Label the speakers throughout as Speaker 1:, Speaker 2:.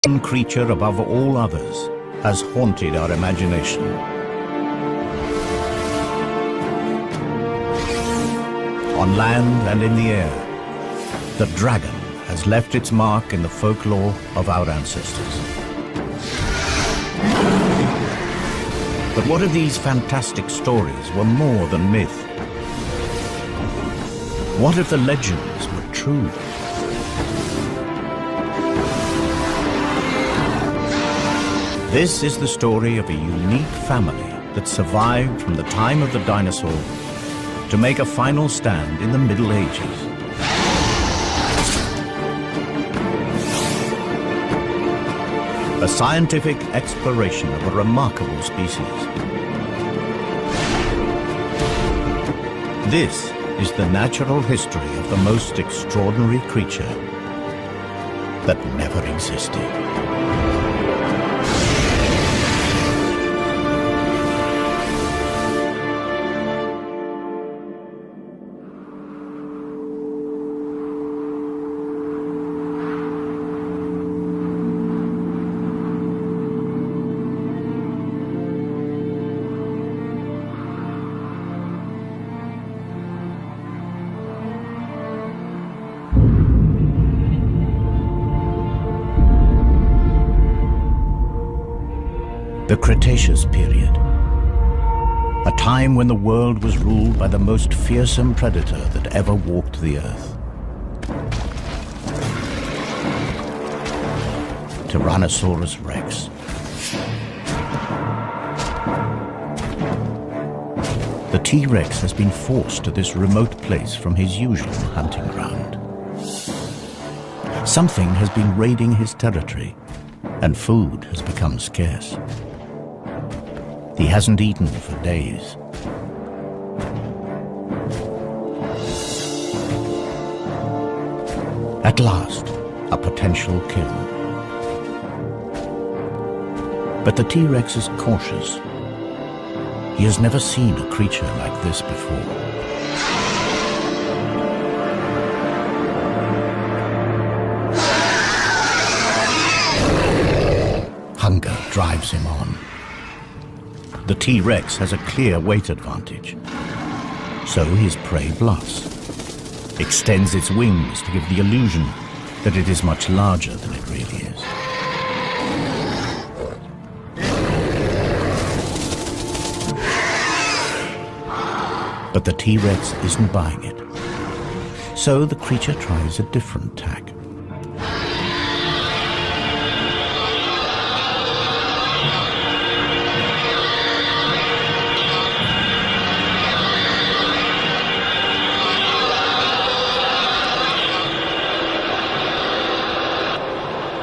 Speaker 1: one creature above all others has haunted our imagination. On land and in the air, the dragon has left its mark in the folklore of our ancestors. But what if these fantastic stories were more than myth? What if the legends were true? This is the story of a unique family that survived from the time of the dinosaur to make a final stand in the Middle Ages. A scientific exploration of a remarkable species. This is the natural history of the most extraordinary creature that never existed. The Cretaceous period, a time when the world was ruled by the most fearsome predator that ever walked the earth. Tyrannosaurus Rex. The T-Rex has been forced to this remote place from his usual hunting ground. Something has been raiding his territory, and food has become scarce. He hasn't eaten for days. At last, a potential kill. But the T-Rex is cautious. He has never seen a creature like this before. Hunger drives him on. The T-Rex has a clear weight advantage. So his prey bluffs, extends its wings to give the illusion that it is much larger than it really is. But the T-Rex isn't buying it. So the creature tries a different tack.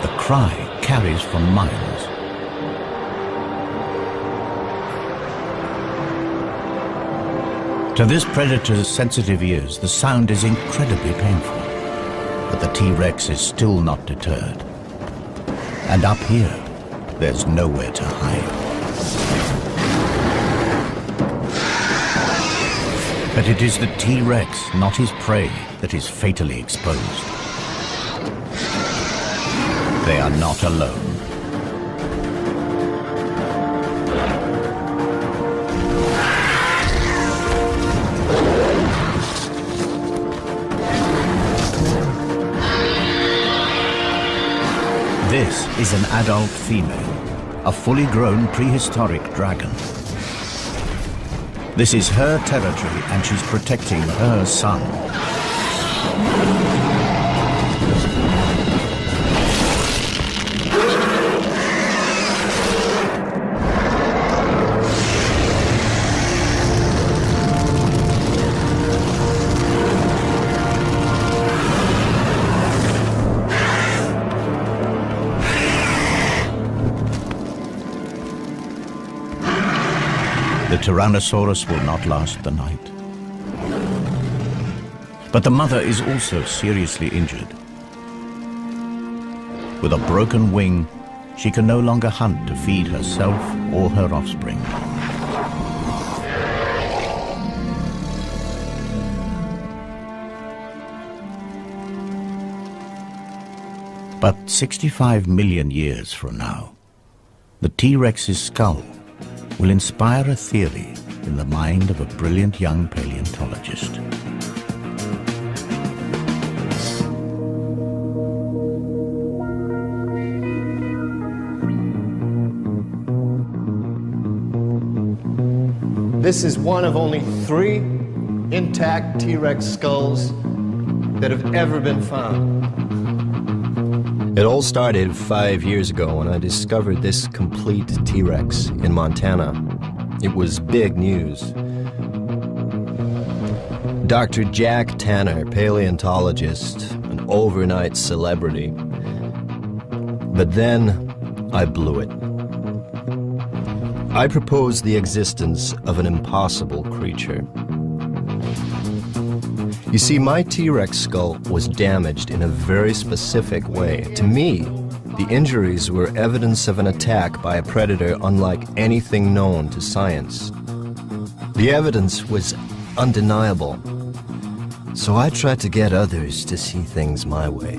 Speaker 1: The cry carries for miles. To this predator's sensitive ears, the sound is incredibly painful. But the T-Rex is still not deterred. And up here, there's nowhere to hide. But it is the T-Rex, not his prey, that is fatally exposed. They are not alone. This is an adult female, a fully grown prehistoric dragon. This is her territory and she's protecting her son. The Tyrannosaurus will not last the night. But the mother is also seriously injured. With a broken wing, she can no longer hunt to feed herself or her offspring. But 65 million years from now, the T-Rex's skull will inspire a theory in the mind of a brilliant young paleontologist.
Speaker 2: This is one of only 3 intact T-Rex skulls that have ever been found.
Speaker 3: It all started 5 years ago when I discovered this complete T-Rex in Montana. It was big news. Dr. Jack Tanner, paleontologist, an overnight celebrity. But then I blew it. I proposed the existence of an impossible creature. You see, my T-Rex skull was damaged in a very specific way. To me, the injuries were evidence of an attack by a predator unlike anything known to science. The evidence was undeniable. So I tried to get others to see things my way.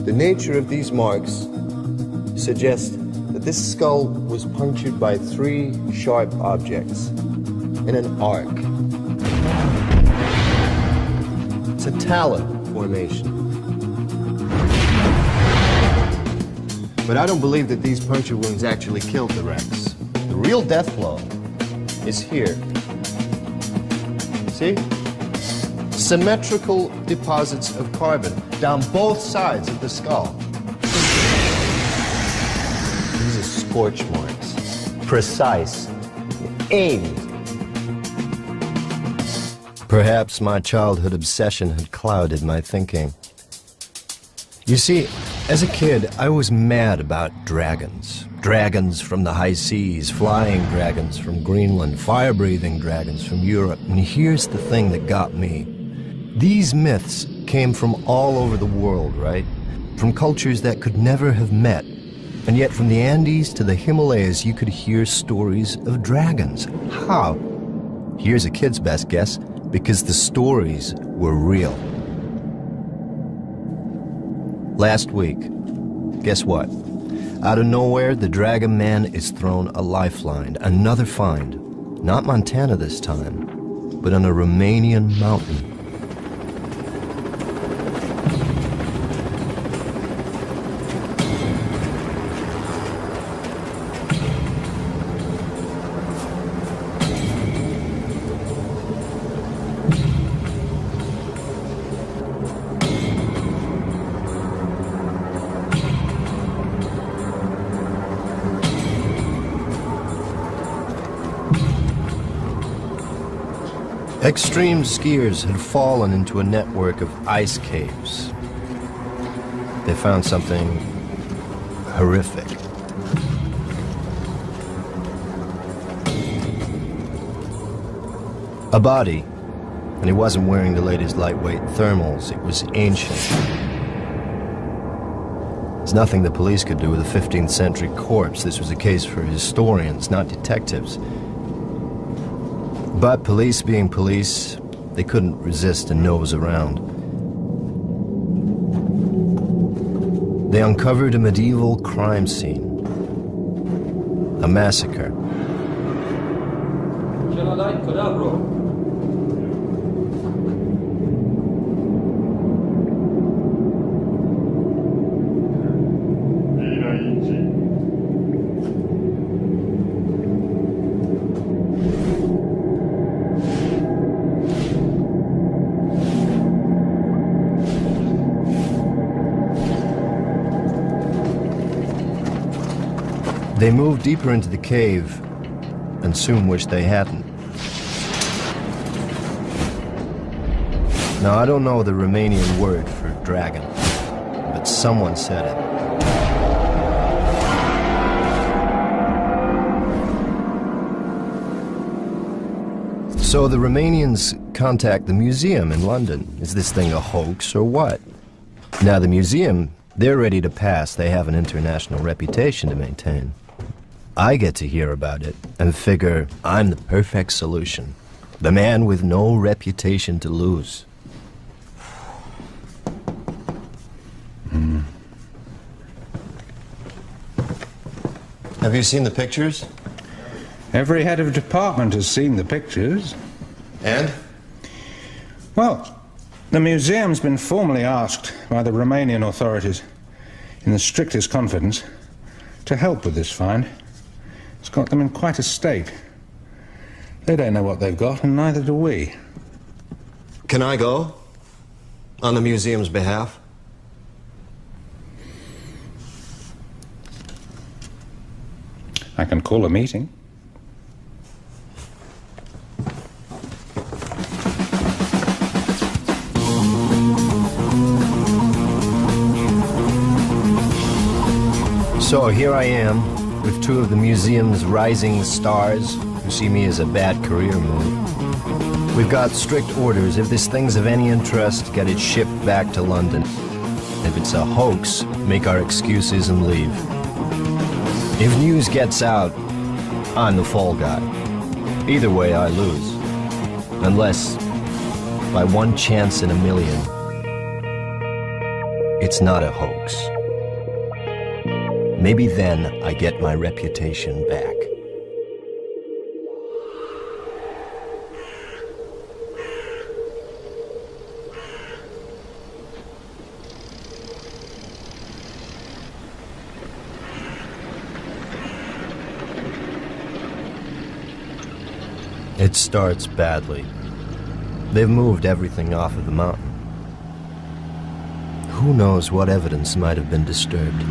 Speaker 2: The nature of these marks suggests that this skull was punctured by 3 sharp objects in an arc. It's a talon formation. But I don't believe that these puncture wounds actually killed the Rex. The real death blow is here. See? Symmetrical deposits of carbon down both sides of the skull. These are scorch marks. Precise. Aimed.
Speaker 3: Perhaps my childhood obsession had clouded my thinking. You see, as a kid, I was mad about dragons. Dragons from the high seas, flying dragons from Greenland, fire-breathing dragons from Europe. And here's the thing that got me. These myths came from all over the world, right? From cultures that could never have met. And yet from the Andes to the Himalayas, you could hear stories of dragons. How? Here's a kid's best guess, because the stories were real. Last week, guess what? Out of nowhere, the Dragon Man is thrown a lifeline, another find. Not Montana this time, but on a Romanian mountain. Extreme skiers had fallen into a network of ice caves. They found something horrific. A body, and he wasn't wearing the latest lightweight thermals. It was ancient. There's nothing the police could do with a 15th century corpse. This was a case for historians, not detectives. But police being police, they couldn't resist a nose around. They uncovered a medieval crime scene. A massacre. They moved deeper into the cave and soon wished they hadn't. Now, I don't know the Romanian word for dragon, but someone said it. So the Romanians contact the museum in London. Is this thing a hoax or what? Now, the museum, they're ready to pass. They have an international reputation to maintain. I get to hear about it and figure I'm the perfect solution. The man with no reputation to lose.
Speaker 2: Have you seen the pictures?
Speaker 4: Every head of department has seen the pictures.
Speaker 2: And?
Speaker 4: Well, the museum's been formally asked by the Romanian authorities, in the strictest confidence, to help with this find. It's got them in quite a state. They don't know what they've got, and neither do we.
Speaker 2: Can I go? On the museum's behalf?
Speaker 4: I can call a meeting.
Speaker 3: So here I am, with two of the museum's rising stars who see me as a bad career move. We've got strict orders. If this thing's of any interest, get it shipped back to London. If it's a hoax, make our excuses and leave. If news gets out, I'm the fall guy. Either way, I lose. Unless, by one chance in a million, it's not a hoax. Maybe then I get my reputation back. It starts badly. They've moved everything off of the mountain. Who knows what evidence might have been disturbed?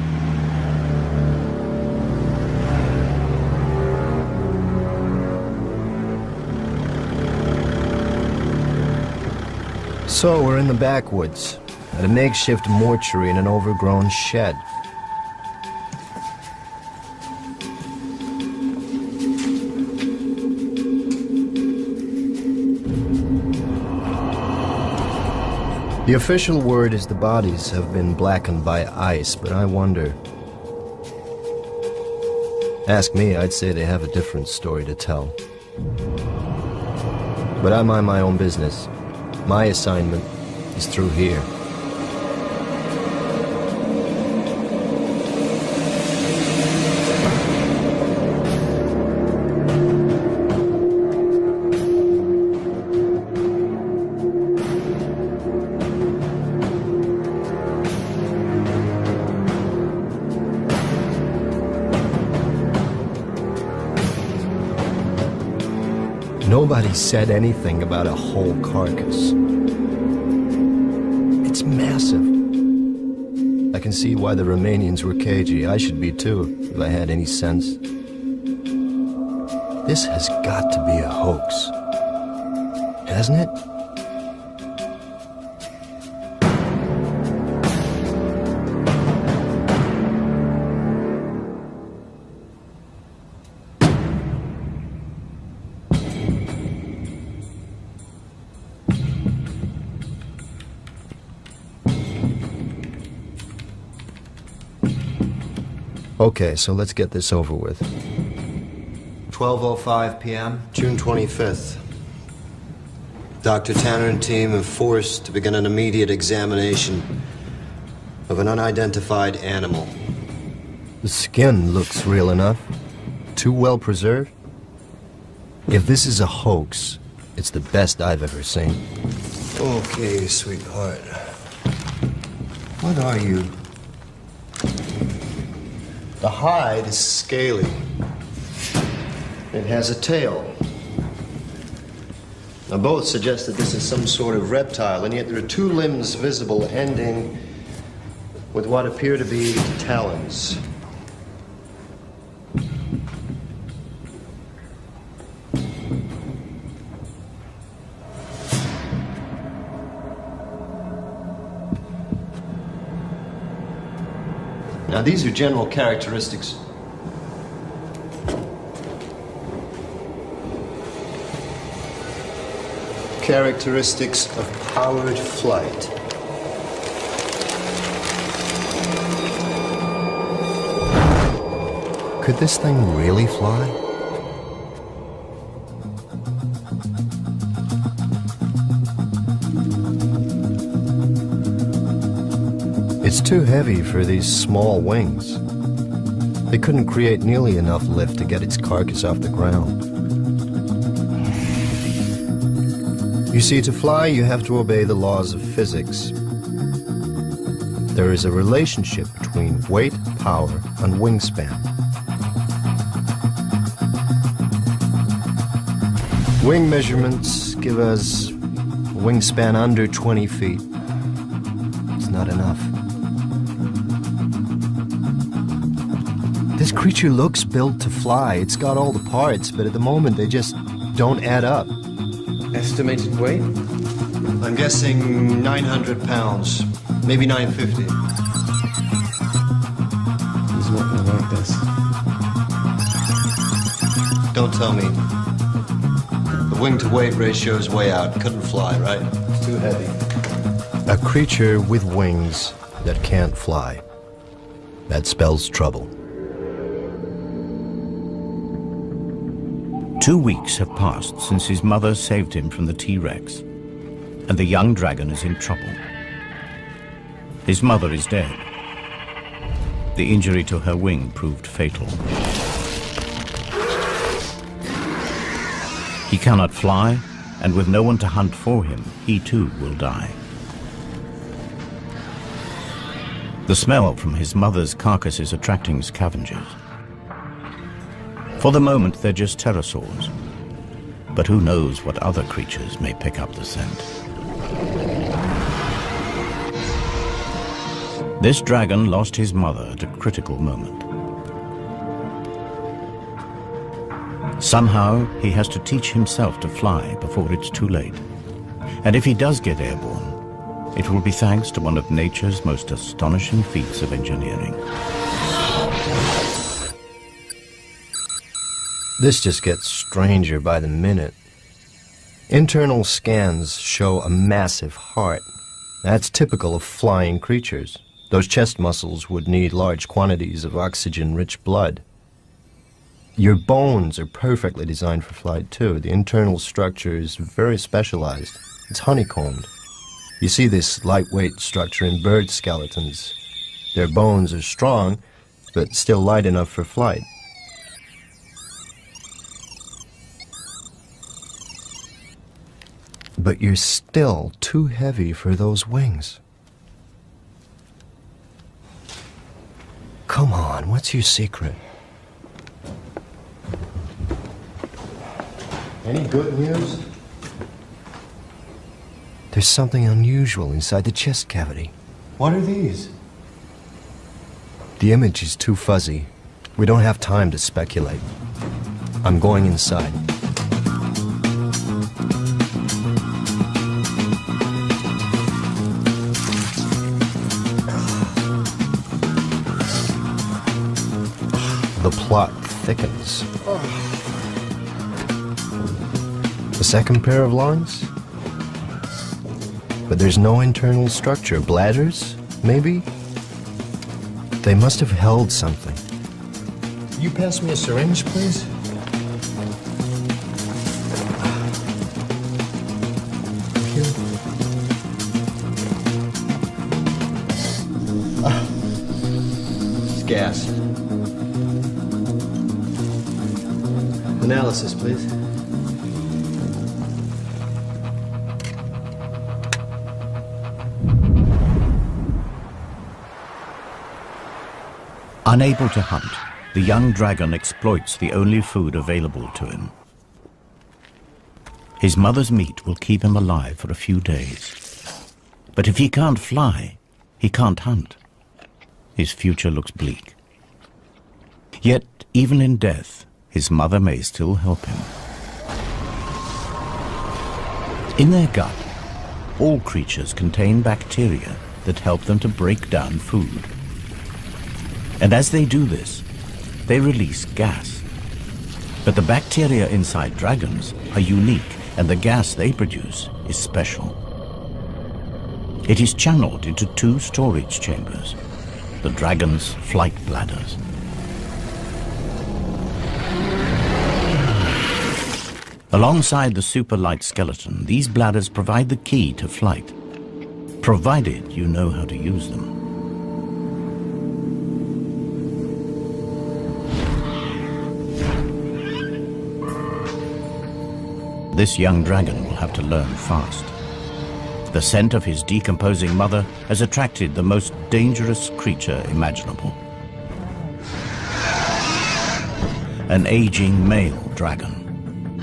Speaker 3: So we're in the backwoods, at a makeshift mortuary in an overgrown shed. The official word is the bodies have been blackened by ice, but I wonder. Ask me, I'd say they have a different story to tell. But I mind my own business. My assignment is through here. Nobody said anything about a whole carcass. It's massive. I can see why the Romanians were cagey. I should be too, if I had any sense. This has got to be a hoax. Hasn't it? Okay, so let's get this over with.
Speaker 2: 12:05 p.m., June 25th. Dr. Tanner and team have forced to begin an immediate examination of an unidentified animal.
Speaker 3: The skin looks real enough. Too well preserved. If this is a hoax, it's the best I've ever seen.
Speaker 2: Okay, sweetheart. What are you? The hide is scaly. It has a tail. Now, both suggest that this is some sort of reptile, and yet there are two limbs visible ending with what appear to be talons. Now, these are general characteristics. Characteristics of powered flight.
Speaker 3: Could this thing really fly? It's too heavy for these small wings. They couldn't create nearly enough lift to get its carcass off the ground. You see, to fly, you have to obey the laws of physics. There is a relationship between weight, power, and wingspan. Wing measurements give us a wingspan under 20 feet. It's not enough. This creature looks built to fly. It's got all the parts, but at the moment they just don't add up.
Speaker 5: Estimated weight?
Speaker 2: I'm guessing 900 pounds, maybe 950.
Speaker 5: He's not gonna like this.
Speaker 2: Don't tell me. The wing-to-weight ratio is way out. Couldn't fly, right? It's too heavy.
Speaker 3: A creature with wings that can't fly. That spells trouble.
Speaker 1: 2 weeks have passed since his mother saved him from the T-Rex, and the young dragon is in trouble. His mother is dead. The injury to her wing proved fatal. He cannot fly, and with no one to hunt for him, he too will die. The smell from his mother's carcass is attracting scavengers. For the moment, they're just pterosaurs. But who knows what other creatures may pick up the scent. This dragon lost his mother at a critical moment. Somehow, he has to teach himself to fly before it's too late. And if he does get airborne, it will be thanks to one of nature's most astonishing feats of engineering.
Speaker 3: This just gets stranger by the minute. Internal scans show a massive heart. That's typical of flying creatures. Those chest muscles would need large quantities of oxygen-rich blood. Your bones are perfectly designed for flight, too. The internal structure is very specialized. It's honeycombed. You see this lightweight structure in bird skeletons. Their bones are strong, but still light enough for flight. But you're still too heavy for those wings. Come on, what's your secret?
Speaker 2: Any good news?
Speaker 3: There's something unusual inside the chest cavity.
Speaker 2: What are these?
Speaker 3: The image is too fuzzy. We don't have time to speculate. I'm going inside. The plot thickens. The second pair of lungs? But there's no internal structure. Bladders, maybe? They must have held something.
Speaker 2: You pass me a syringe, please? It's gas. Analysis, please.
Speaker 1: Unable to hunt, the young dragon exploits the only food available to him. His mother's meat will keep him alive for a few days. But if he can't fly, he can't hunt. His future looks bleak. Yet, even in death, his mother may still help him. In their gut, all creatures contain bacteria that help them to break down food. And as they do this, they release gas. But the bacteria inside dragons are unique, and the gas they produce is special. It is channeled into 2 storage chambers, the dragon's flight bladders. Alongside the super light skeleton, these bladders provide the key to flight, provided you know how to use them. This young dragon will have to learn fast. The scent of his decomposing mother has attracted the most dangerous creature imaginable. An aging male dragon.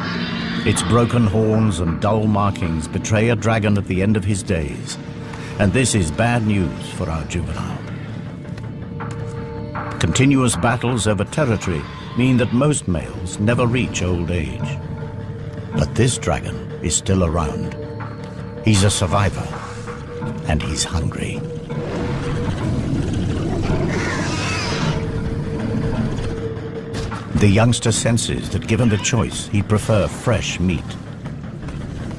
Speaker 1: Its broken horns and dull markings betray a dragon at the end of his days. And this is bad news for our juvenile. Continuous battles over territory mean that most males never reach old age. But this dragon is still around. He's a survivor, and he's hungry. The youngster senses that given the choice, he'd prefer fresh meat.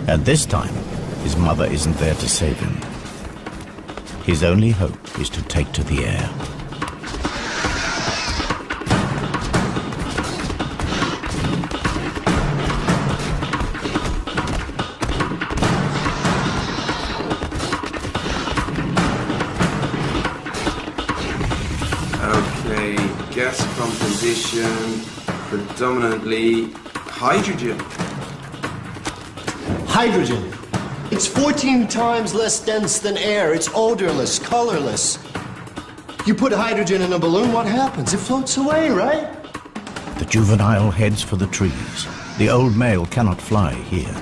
Speaker 1: And this time, his mother isn't there to save him. His only hope is to take to the air.
Speaker 5: Okay, gas composition, predominantly hydrogen.
Speaker 3: Hydrogen. It's 14 times less dense than air. It's odorless, colorless. You put hydrogen in a balloon, what happens? It floats away, right?
Speaker 1: The juvenile heads for the trees. The old male cannot fly here.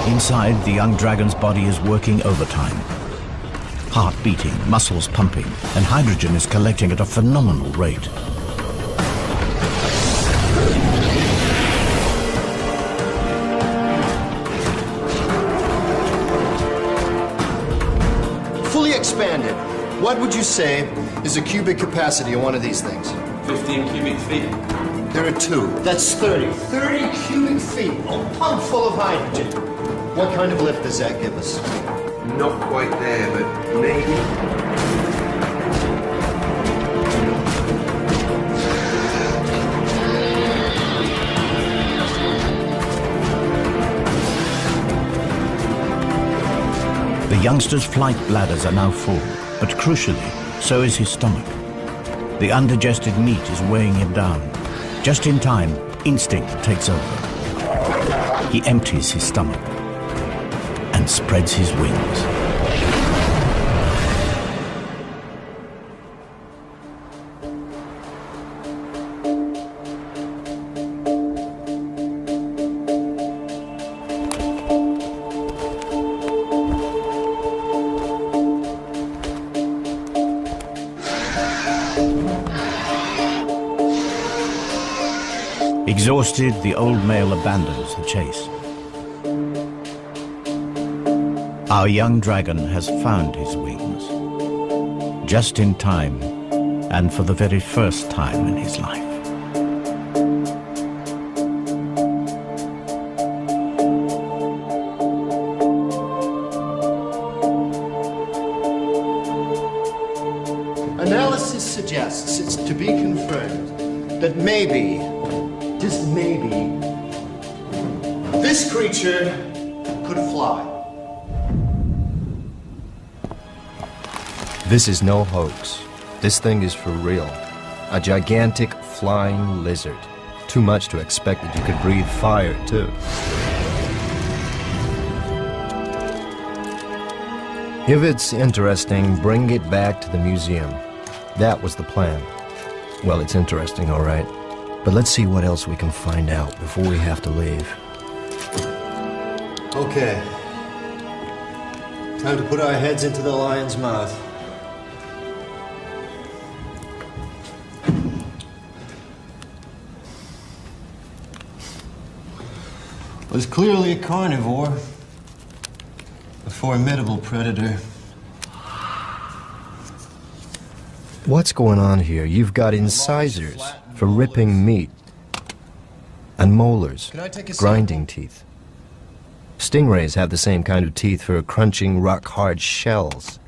Speaker 1: Inside, the young dragon's body is working overtime. Heart beating, muscles pumping, and hydrogen is collecting at a phenomenal rate.
Speaker 3: Fully expanded. What would you say is the cubic capacity of one of these things?
Speaker 5: 15 cubic feet.
Speaker 3: There are two. That's 30. 30 cubic feet, a pump full of hydrogen. What kind of lift does that give us?
Speaker 5: Not quite there, but maybe.
Speaker 1: The youngster's flight bladders are now full, but crucially, so is his stomach. The undigested meat is weighing him down. Just in time, instinct takes over. He empties his stomach and spreads his wings. Exhausted, the old male abandons the chase. Our young dragon has found his wings, just in time and for the very first time in his life.
Speaker 3: Analysis suggests it's to be confirmed that maybe, just maybe, this creature could fly. This is no hoax. This thing is for real. A gigantic flying lizard. Too much to expect that you could breathe fire, too. If it's interesting, bring it back to the museum. That was the plan. Well, it's interesting, all right. But let's see what else we can find out before we have to leave. Okay. Time to put our heads into the lion's mouth. Was clearly a carnivore, a formidable predator. What's going on here? You've got incisors for ripping meat, and molars, grinding teeth. Stingrays have the same kind of teeth for crunching rock-hard shells.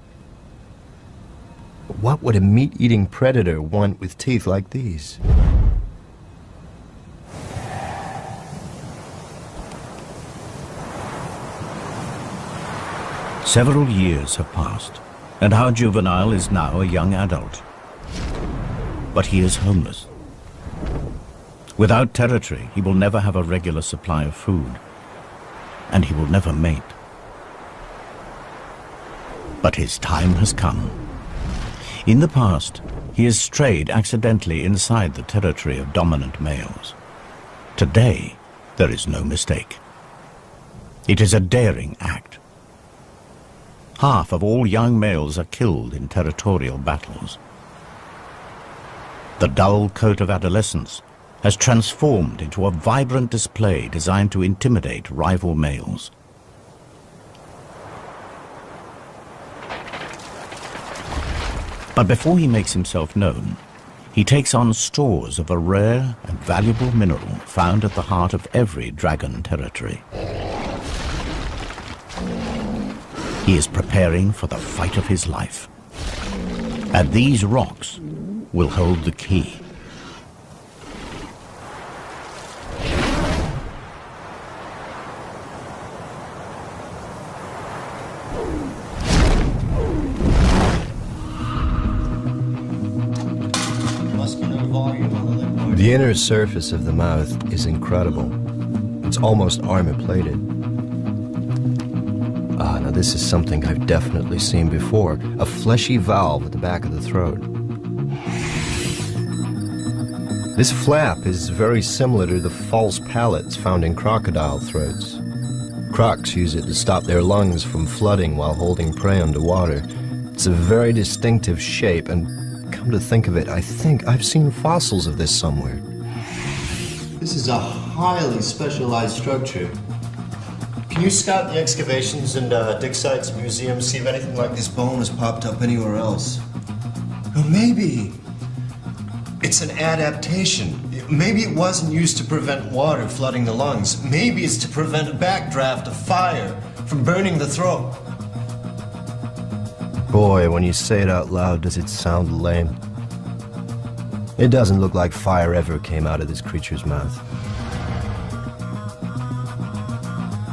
Speaker 3: What would a meat-eating predator want with teeth like these?
Speaker 1: Several years have passed. and our juvenile is now a young adult. But he is homeless. Without territory, he will never have a regular supply of food, and he will never mate. But his time has come. In the past, he has strayed accidentally inside the territory of dominant males. Today, there is no mistake. It is a daring act. Half of all young males are killed in territorial battles. The dull coat of adolescence has transformed into a vibrant display designed to intimidate rival males. But before he makes himself known, he takes on stores of a rare and valuable mineral found at the heart of every dragon territory. He is preparing for the fight of his life. And these rocks will hold the key.
Speaker 3: The inner surface of the mouth is incredible. It's almost armor-plated. Now this is something I've definitely seen before. A fleshy valve at the back of the throat. This flap is very similar to the false palates found in crocodile throats. Crocs use it to stop their lungs from flooding while holding prey underwater. It's a very distinctive shape, and come to think of it, I think I've seen fossils of this somewhere.
Speaker 2: This is a highly specialized structure. Can you scout the excavations and dig sites, museums, see if anything like this bone has popped up anywhere else? Or maybe it's an adaptation. Maybe it wasn't used to prevent water flooding the lungs. Maybe it's to prevent a backdraft of fire from burning the throat.
Speaker 3: Boy, when you say it out loud, does it sound lame. It doesn't look like fire ever came out of this creature's mouth.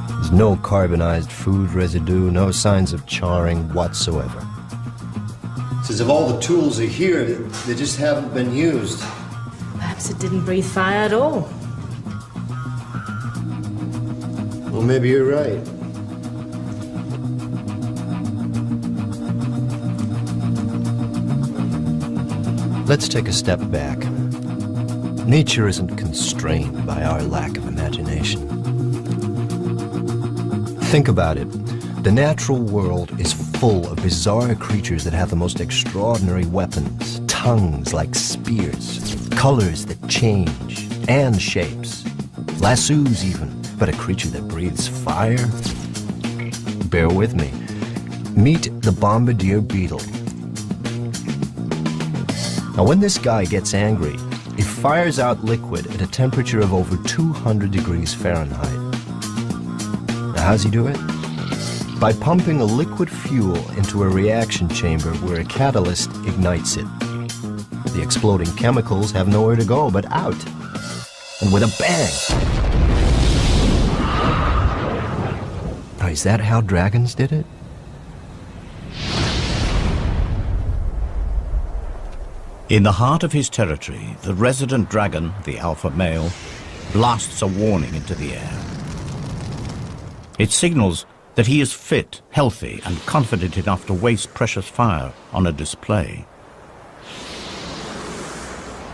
Speaker 3: There's no carbonized food residue, no signs of charring whatsoever.
Speaker 2: It's as if all the tools are here, they just haven't been used.
Speaker 6: Perhaps it didn't breathe fire at all.
Speaker 2: Well, maybe you're right.
Speaker 3: Let's take a step back. Nature isn't constrained by our lack of imagination. Think about it. The natural world is full of bizarre creatures that have the most extraordinary weapons, tongues like spears, colors that change, and shapes. Lassos even, but a creature that breathes fire? Bear with me. Meet the bombardier beetle. Now, when this guy gets angry, he fires out liquid at a temperature of over 200 degrees Fahrenheit. Now, how's he do it? By pumping a liquid fuel into a reaction chamber where a catalyst ignites it. The exploding chemicals have nowhere to go but out. And with a bang! Now, is that how dragons did it?
Speaker 1: In the heart of his territory, the resident dragon, the alpha male, blasts a warning into the air. It signals that he is fit, healthy, and confident enough to waste precious fire on a display.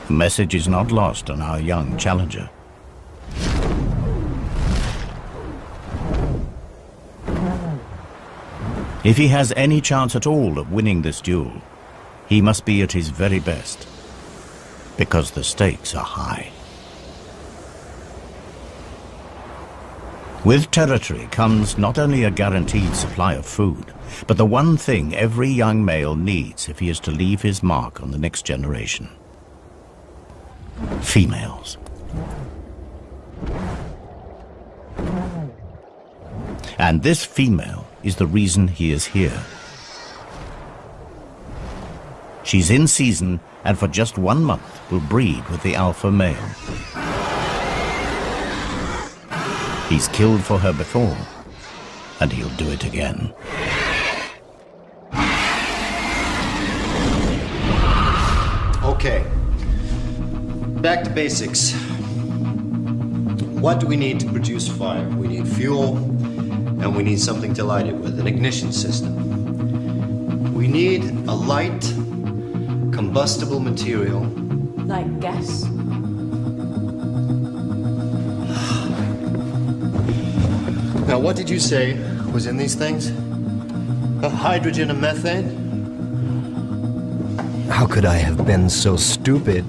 Speaker 1: The message is not lost on our young challenger. If he has any chance at all of winning this duel, he must be at his very best, because the stakes are high. With territory comes not only a guaranteed supply of food, but the one thing every young male needs if he is to leave his mark on the next generation: females. And this female is the reason he is here. She's in season, and for just 1 month will breed with the alpha male. He's killed for her before, and he'll do it again.
Speaker 2: Okay. Back to basics. What do we need to produce fire? We need fuel, and we need something to light it with, an ignition system. We need a light, combustible material.
Speaker 6: Like gas?
Speaker 2: Now, what did you say was in these things? Hydrogen and methane?
Speaker 3: How could I have been so stupid?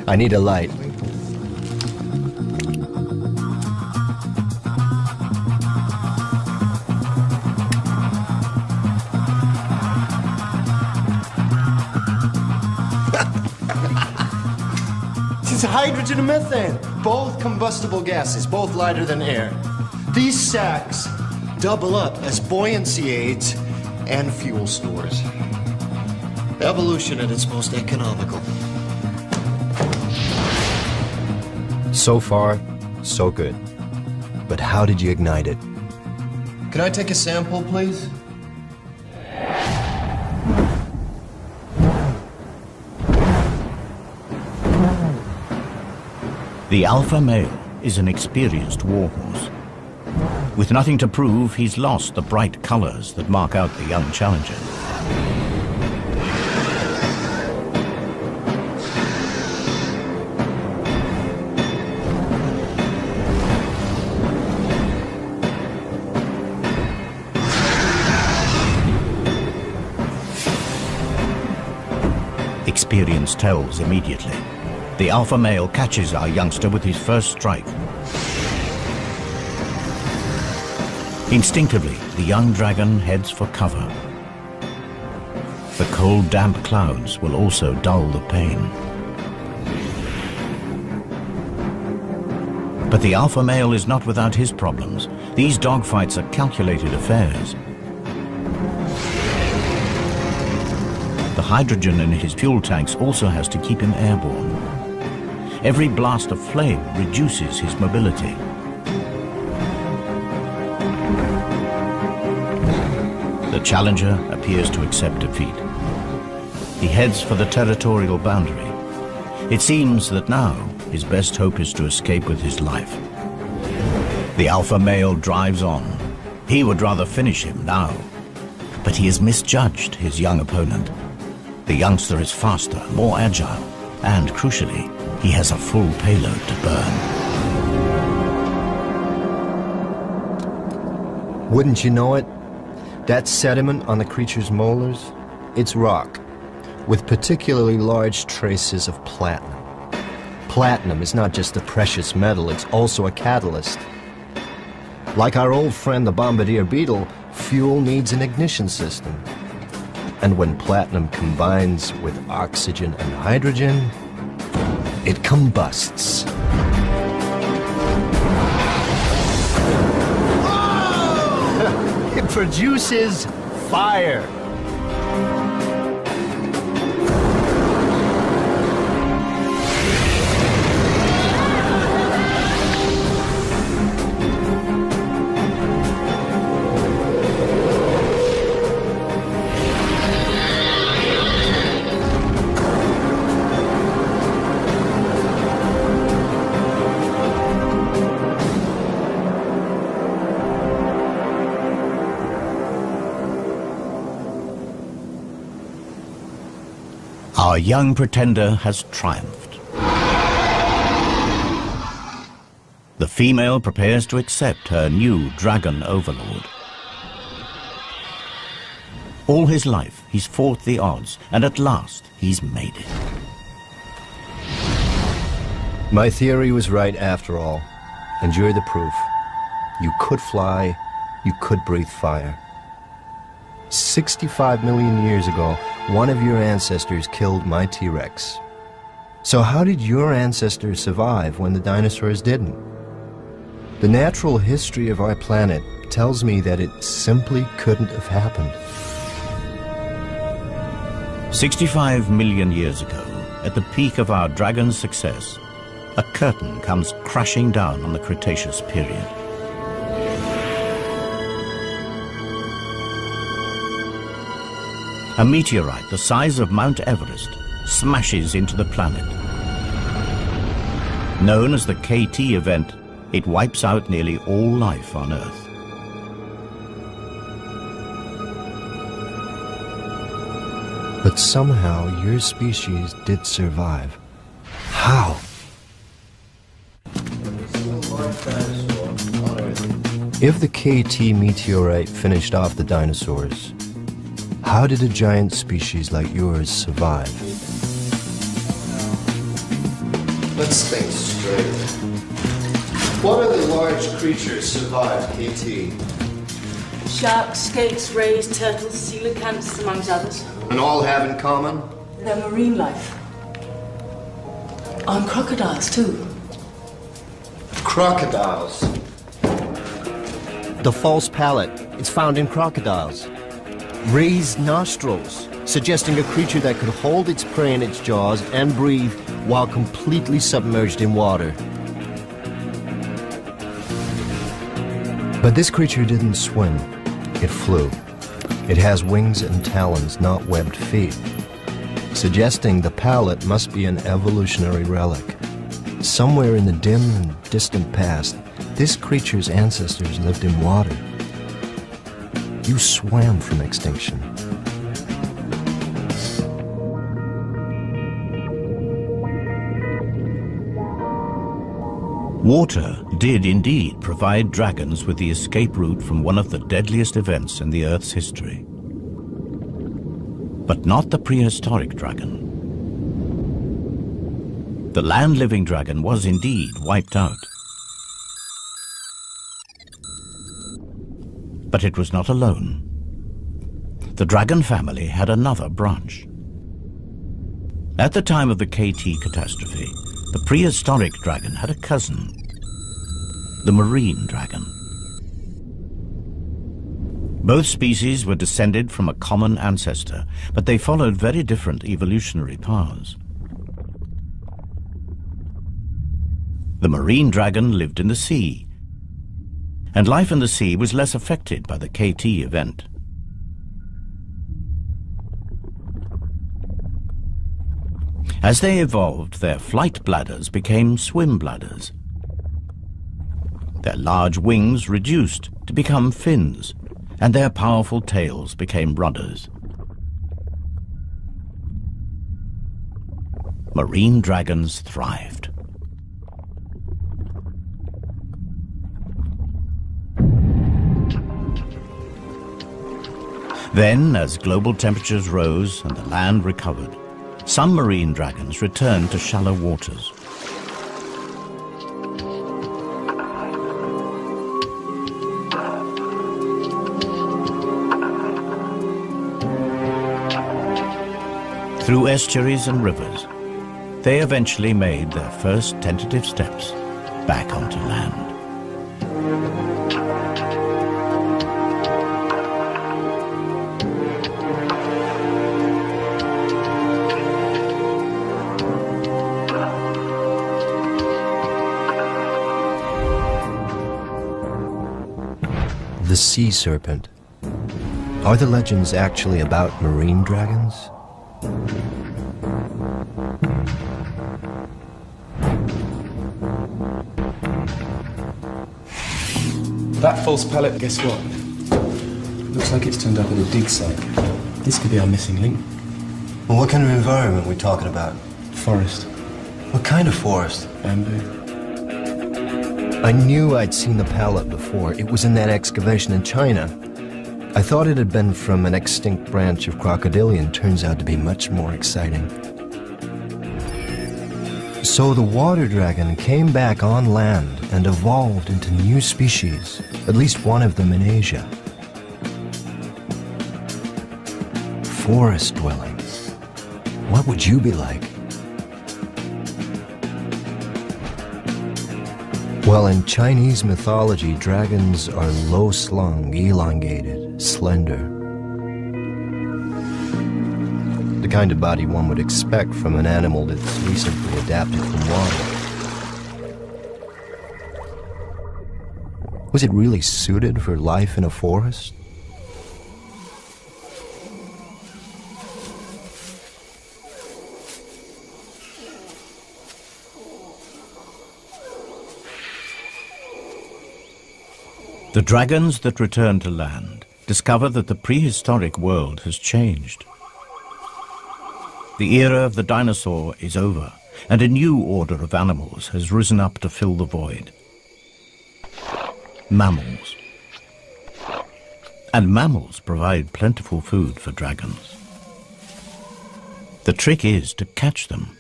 Speaker 3: I need a light.
Speaker 2: It's hydrogen and methane, both combustible gases, both lighter than air. These sacks double up as buoyancy aids and fuel stores. Evolution at its most economical.
Speaker 3: So far, so good. But how did you ignite it?
Speaker 2: Can I take a sample, please?
Speaker 1: The alpha male is an experienced warhorse. With nothing to prove, he's lost the bright colors that mark out the young challenger. Experience tells immediately. The alpha male catches our youngster with his first strike. Instinctively, the young dragon heads for cover. The cold, damp clouds will also dull the pain. But the alpha male is not without his problems. These dogfights are calculated affairs. The hydrogen in his fuel tanks also has to keep him airborne. Every blast of flame reduces his mobility. The challenger appears to accept defeat. He heads for the territorial boundary. It seems that now his best hope is to escape with his life. The alpha male drives on. He would rather finish him now, but he has misjudged his young opponent. The youngster is faster, more agile, and crucially, he has a full payload to burn.
Speaker 3: Wouldn't you know it? That sediment on the creature's molars, it's rock, with particularly large traces of platinum. Platinum is not just a precious metal, it's also a catalyst. Like our old friend the bombardier beetle, fuel needs an ignition system. And when platinum combines with oxygen and hydrogen, it combusts. It produces fire.
Speaker 1: Our young pretender has triumphed. The female prepares to accept her new dragon overlord. All his life, he's fought the odds, and at last, he's made it.
Speaker 3: My theory was right after all, and you're the proof. You could fly, you could breathe fire. 65 million years ago, one of your ancestors killed my T-Rex. So how did your ancestors survive when the dinosaurs didn't? The natural history of our planet tells me that it simply couldn't have happened.
Speaker 1: 65 million years ago, at the peak of our dragon's success, a curtain comes crashing down on the Cretaceous period. A meteorite the size of Mount Everest smashes into the planet. Known as the KT event, it wipes out nearly all life on Earth.
Speaker 3: But somehow your species did survive. How? If the KT meteorite finished off the dinosaurs, how did a giant species like yours survive?
Speaker 2: Let's think straight. What other large creatures survived KT?
Speaker 6: Sharks, skates, rays, turtles, coelacanths, amongst others.
Speaker 2: And all have in common?
Speaker 6: They're marine life. And crocodiles, too.
Speaker 2: Crocodiles.
Speaker 3: The false palate, it's found in crocodiles. Raised nostrils, suggesting a creature that could hold its prey in its jaws and breathe while completely submerged in water. But this creature didn't swim, it flew. It has wings and talons, not webbed feet, suggesting the palate must be an evolutionary relic. Somewhere in the dim and distant past, this creature's ancestors lived in water. You swam from extinction.
Speaker 1: Water did indeed provide dragons with the escape route from one of the deadliest events in the Earth's history. But not the prehistoric dragon. The land-living dragon was indeed wiped out. But it was not alone. The dragon family had another branch. At the time of the KT catastrophe, the prehistoric dragon had a cousin, the marine dragon. Both species were descended from a common ancestor, but they followed very different evolutionary paths. The marine dragon lived in the sea, and life in the sea was less affected by the KT event. As they evolved, their flight bladders became swim bladders. Their large wings reduced to become fins, and their powerful tails became rudders. Marine dragons thrived. Then, as global temperatures rose and the land recovered, some marine dragons returned to shallow waters. Through estuaries and rivers, they eventually made their first tentative steps back onto land.
Speaker 3: The sea serpent. Are the legends actually about marine dragons?
Speaker 7: That false pallet, guess what? Looks like it's turned up at a dig site. This could be our missing link.
Speaker 2: Well, what kind of environment are we talking about?
Speaker 7: Forest.
Speaker 2: What kind of forest?
Speaker 7: Bamboo.
Speaker 3: I knew I'd seen the pallet before. It was in that excavation in China. I thought it had been from an extinct branch of crocodilian. Turns out to be much more exciting. So the water dragon came back on land and evolved into new species, at least one of them in Asia. Forest dwelling. What would you be like? Well, in Chinese mythology, dragons are low-slung, elongated, slender. The kind of body one would expect from an animal that's recently adapted from water. Was it really suited for life in a forest?
Speaker 1: The dragons that return to land discover that the prehistoric world has changed. The era of the dinosaur is over, and a new order of animals has risen up to fill the void. Mammals. And mammals provide plentiful food for dragons. The trick is to catch them.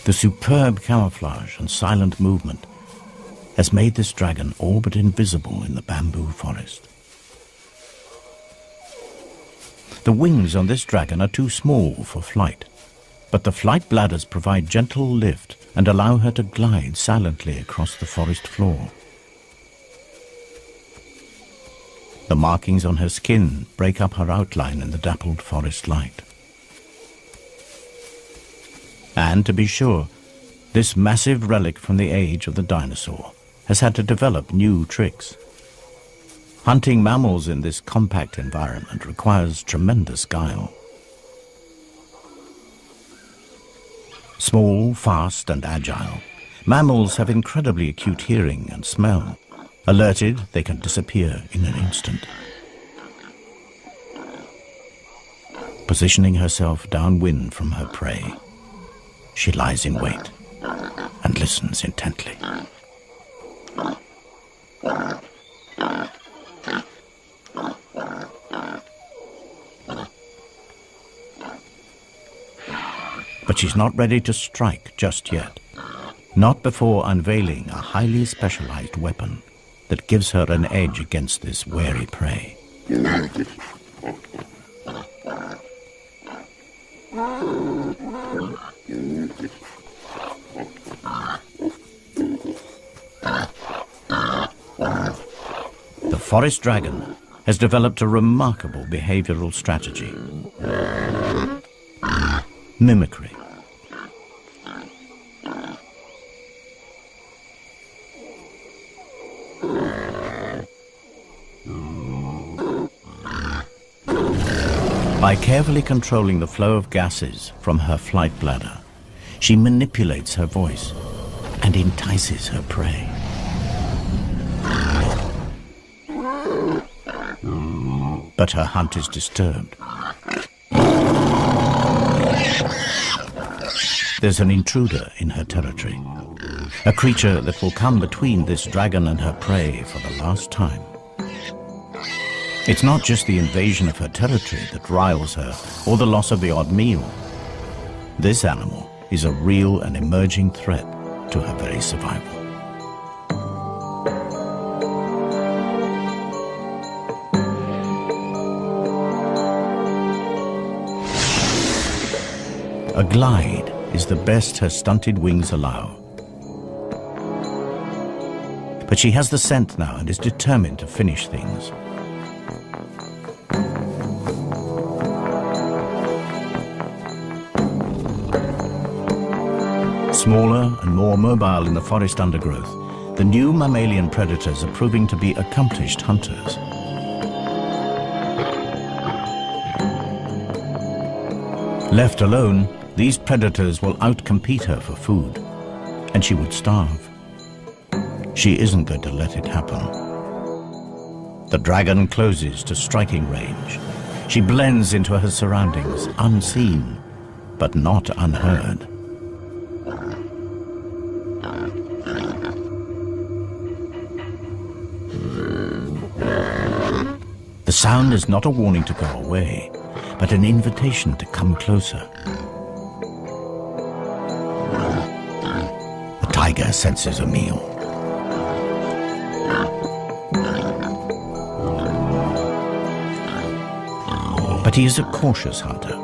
Speaker 1: The superb camouflage and silent movement has made this dragon all but invisible in the bamboo forest. The wings on this dragon are too small for flight, but the flight bladders provide gentle lift and allow her to glide silently across the forest floor. The markings on her skin break up her outline in the dappled forest light. And to be sure, this massive relic from the age of the dinosaur has had to develop new tricks. Hunting mammals in this compact environment requires tremendous guile. Small, fast, and agile, mammals have incredibly acute hearing and smell. Alerted, they can disappear in an instant. Positioning herself downwind from her prey, she lies in wait and listens intently. But she's not ready to strike just yet. Not before unveiling a highly specialized weapon that gives her an edge against this wary prey. The forest dragon has developed a remarkable behavioral strategy. Mimicry. By carefully controlling the flow of gases from her flight bladder, she manipulates her voice and entices her prey. But her hunt is disturbed. There's an intruder in her territory, a creature that will come between this dragon and her prey for the last time. It's not just the invasion of her territory that riles her, or the loss of the odd meal. This animal is a real and emerging threat to her very survival. A glide is the best her stunted wings allow. But she has the scent now and is determined to finish things. Smaller and more mobile in the forest undergrowth, the new mammalian predators are proving to be accomplished hunters. Left alone, these predators will outcompete her for food, and she would starve. She isn't going to let it happen. The dragon closes to striking range. She blends into her surroundings, unseen, but not unheard. The sound is not a warning to go away, but an invitation to come closer. The tiger senses a meal. But he is a cautious hunter.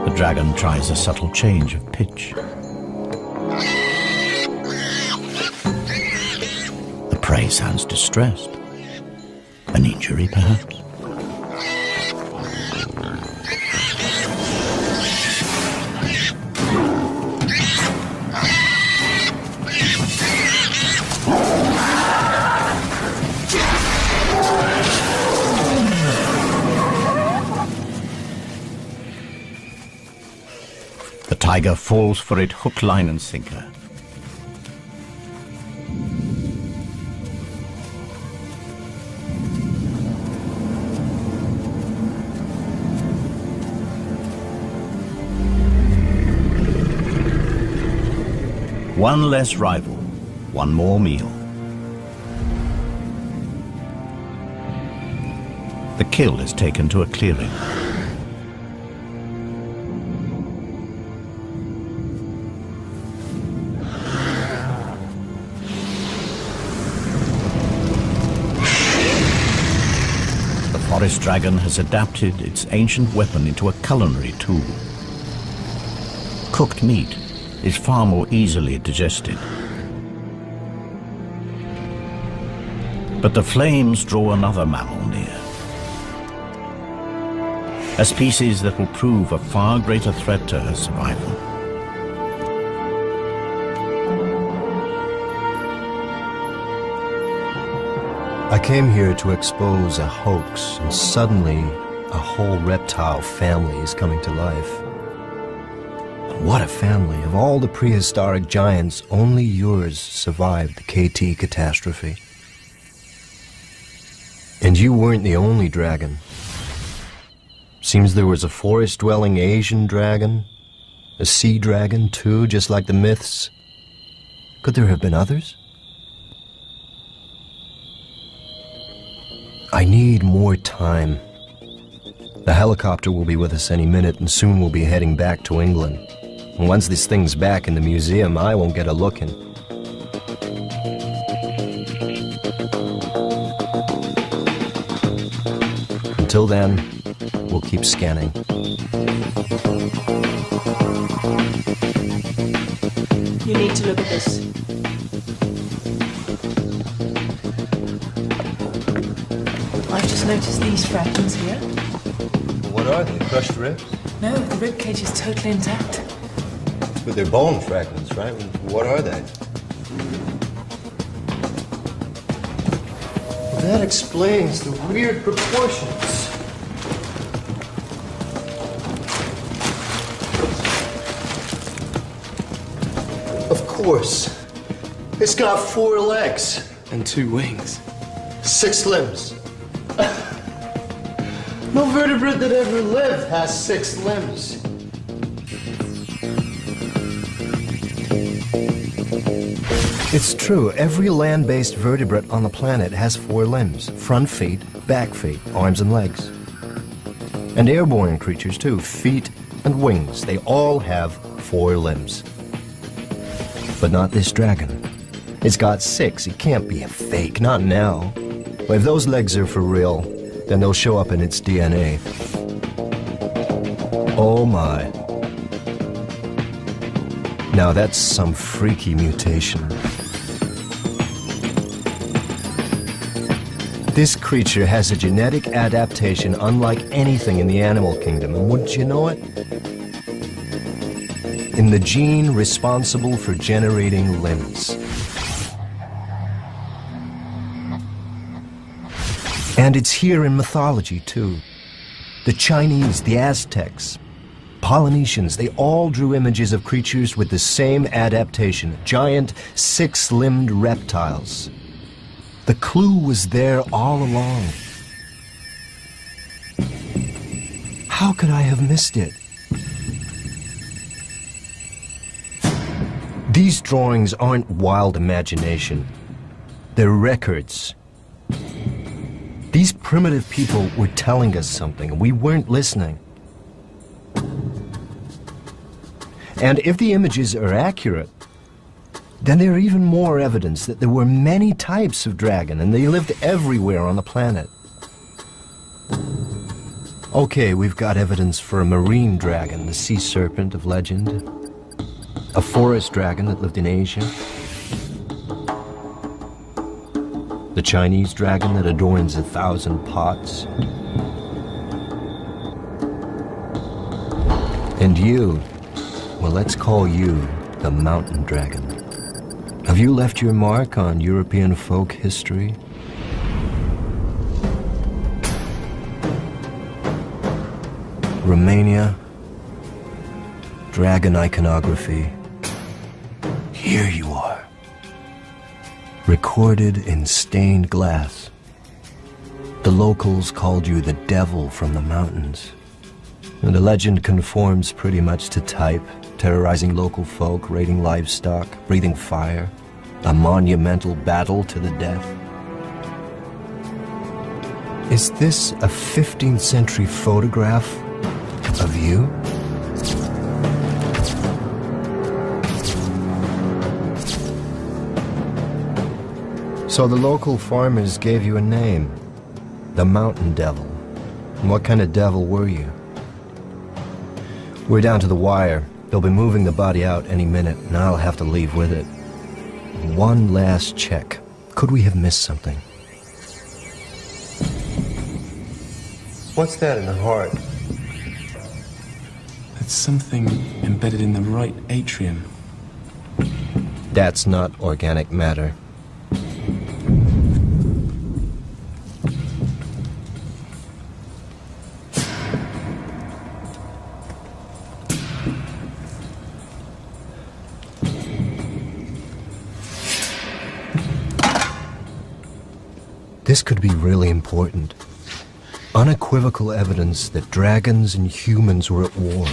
Speaker 1: The dragon tries a subtle change of pitch. The prey sounds distressed. An injury, perhaps? The tiger falls for it hook, line and sinker. One less rival, one more meal. The kill is taken to a clearing. The forest dragon has adapted its ancient weapon into a culinary tool. Cooked meat is far more easily digested. But the flames draw another mammal near. A species that will prove a far greater threat to her survival.
Speaker 3: I came here to expose a hoax, and suddenly a whole reptile family is coming to life. What a family. Of all the prehistoric giants, only yours survived the KT catastrophe. And you weren't the only dragon. Seems there was a forest-dwelling Asian dragon, a sea dragon too, just like the myths. Could there have been others? I need more time. The helicopter will be with us any minute, and soon we'll be heading back to England. And once this thing's back in the museum, I won't get a look in. Until then, we'll keep scanning.
Speaker 6: You need to look at this. I've just noticed these fragments here.
Speaker 3: What are they? Crushed ribs?
Speaker 6: No, the rib cage is totally intact.
Speaker 3: But they're bone fragments, right? What are they?
Speaker 2: That explains the weird proportions. Of course. It's got 4 legs.
Speaker 7: And 2 wings.
Speaker 2: 6 limbs. No vertebrate that ever lived has 6 limbs.
Speaker 3: It's true. Every land-based vertebrate on the planet has 4 limbs. Front feet, back feet, arms and legs. And airborne creatures too. Feet and wings. They all have 4 limbs. But not this dragon. It's got 6. It can't be a fake. Not now. But if those legs are for real, then they'll show up in its DNA. Oh my. Now that's some freaky mutation. This creature has a genetic adaptation unlike anything in the animal kingdom, and wouldn't you know it? In the gene responsible for generating limbs. And it's here in mythology, too. The Chinese, the Aztecs, Polynesians, they all drew images of creatures with the same adaptation, giant 6-limbed reptiles. The clue was there all along. How could I have missed it? These drawings aren't wild imagination. They're records. These primitive people were telling us something, and we weren't listening. And if the images are accurate, then there are even more evidence that there were many types of dragon, and they lived everywhere on the planet. Okay, we've got evidence for a marine dragon, the sea serpent of legend, a forest dragon that lived in Asia, the Chinese dragon that adorns 1,000 pots, and you, well, let's call you the mountain dragon. Have you left your mark on European folk history? Romania, dragon iconography. Here you are, recorded in stained glass. The locals called you the devil from the mountains. And the legend conforms pretty much to type, terrorizing local folk, raiding livestock, breathing fire, a monumental battle to the death. Is this a 15th century photograph of you? So the local farmers gave you a name, the Mountain Devil. And what kind of devil were you? We're down to the wire. They'll be moving the body out any minute, and I'll have to leave with it. One last check. Could we have missed something? What's that in the heart?
Speaker 7: That's something embedded in the right atrium.
Speaker 3: That's not organic matter. This could be really important. Unequivocal evidence that dragons and humans were at war.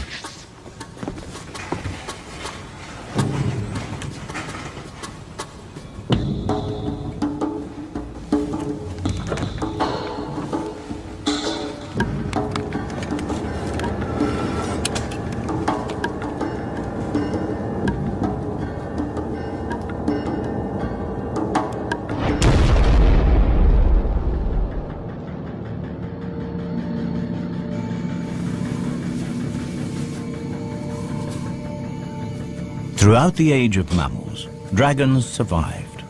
Speaker 1: Throughout the age of mammals, dragons survived.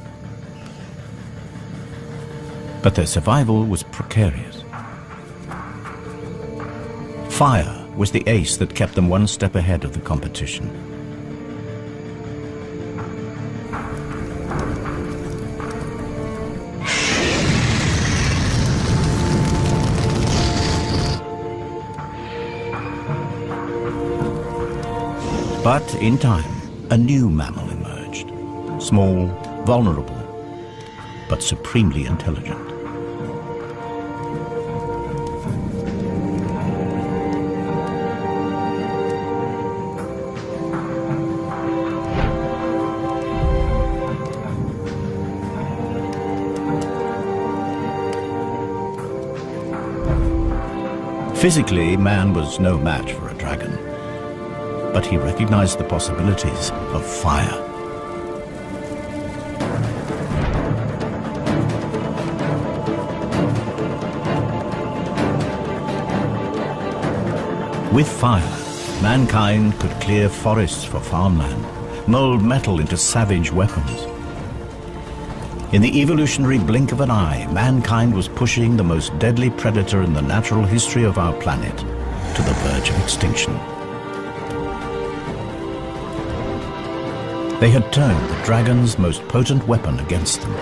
Speaker 1: But their survival was precarious. Fire was the ace that kept them one step ahead of the competition. But in time, a new mammal emerged, small, vulnerable, but supremely intelligent. Physically, man was no match for a dragon, but he recognized the possibilities of fire. With fire, mankind could clear forests for farmland, mold metal into savage weapons. In the evolutionary blink of an eye, mankind was pushing the most deadly predator in the natural history of our planet to the verge of extinction. They had turned the dragon's most potent weapon against them.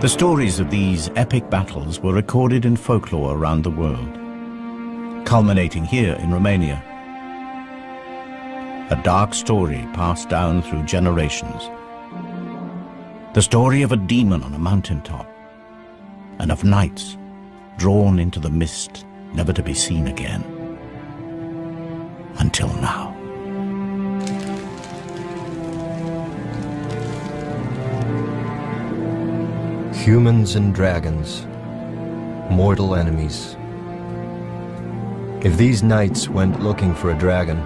Speaker 1: The stories of these epic battles were recorded in folklore around the world, culminating here in Romania. A dark story passed down through generations. The story of a demon on a mountaintop, and of knights drawn into the mist, never to be seen again. Until now.
Speaker 3: Humans and dragons, mortal enemies. If these knights went looking for a dragon,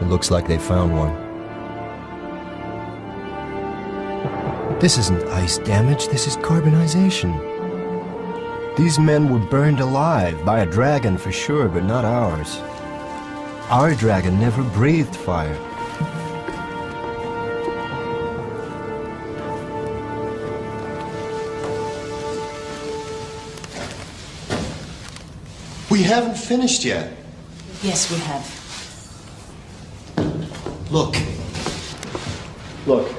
Speaker 3: it looks like they found one. This isn't ice damage, this is carbonization. These men were burned alive by a dragon for sure, but not ours. Our dragon never breathed fire.
Speaker 2: We haven't finished yet.
Speaker 6: Yes, we have.
Speaker 2: Look. Look.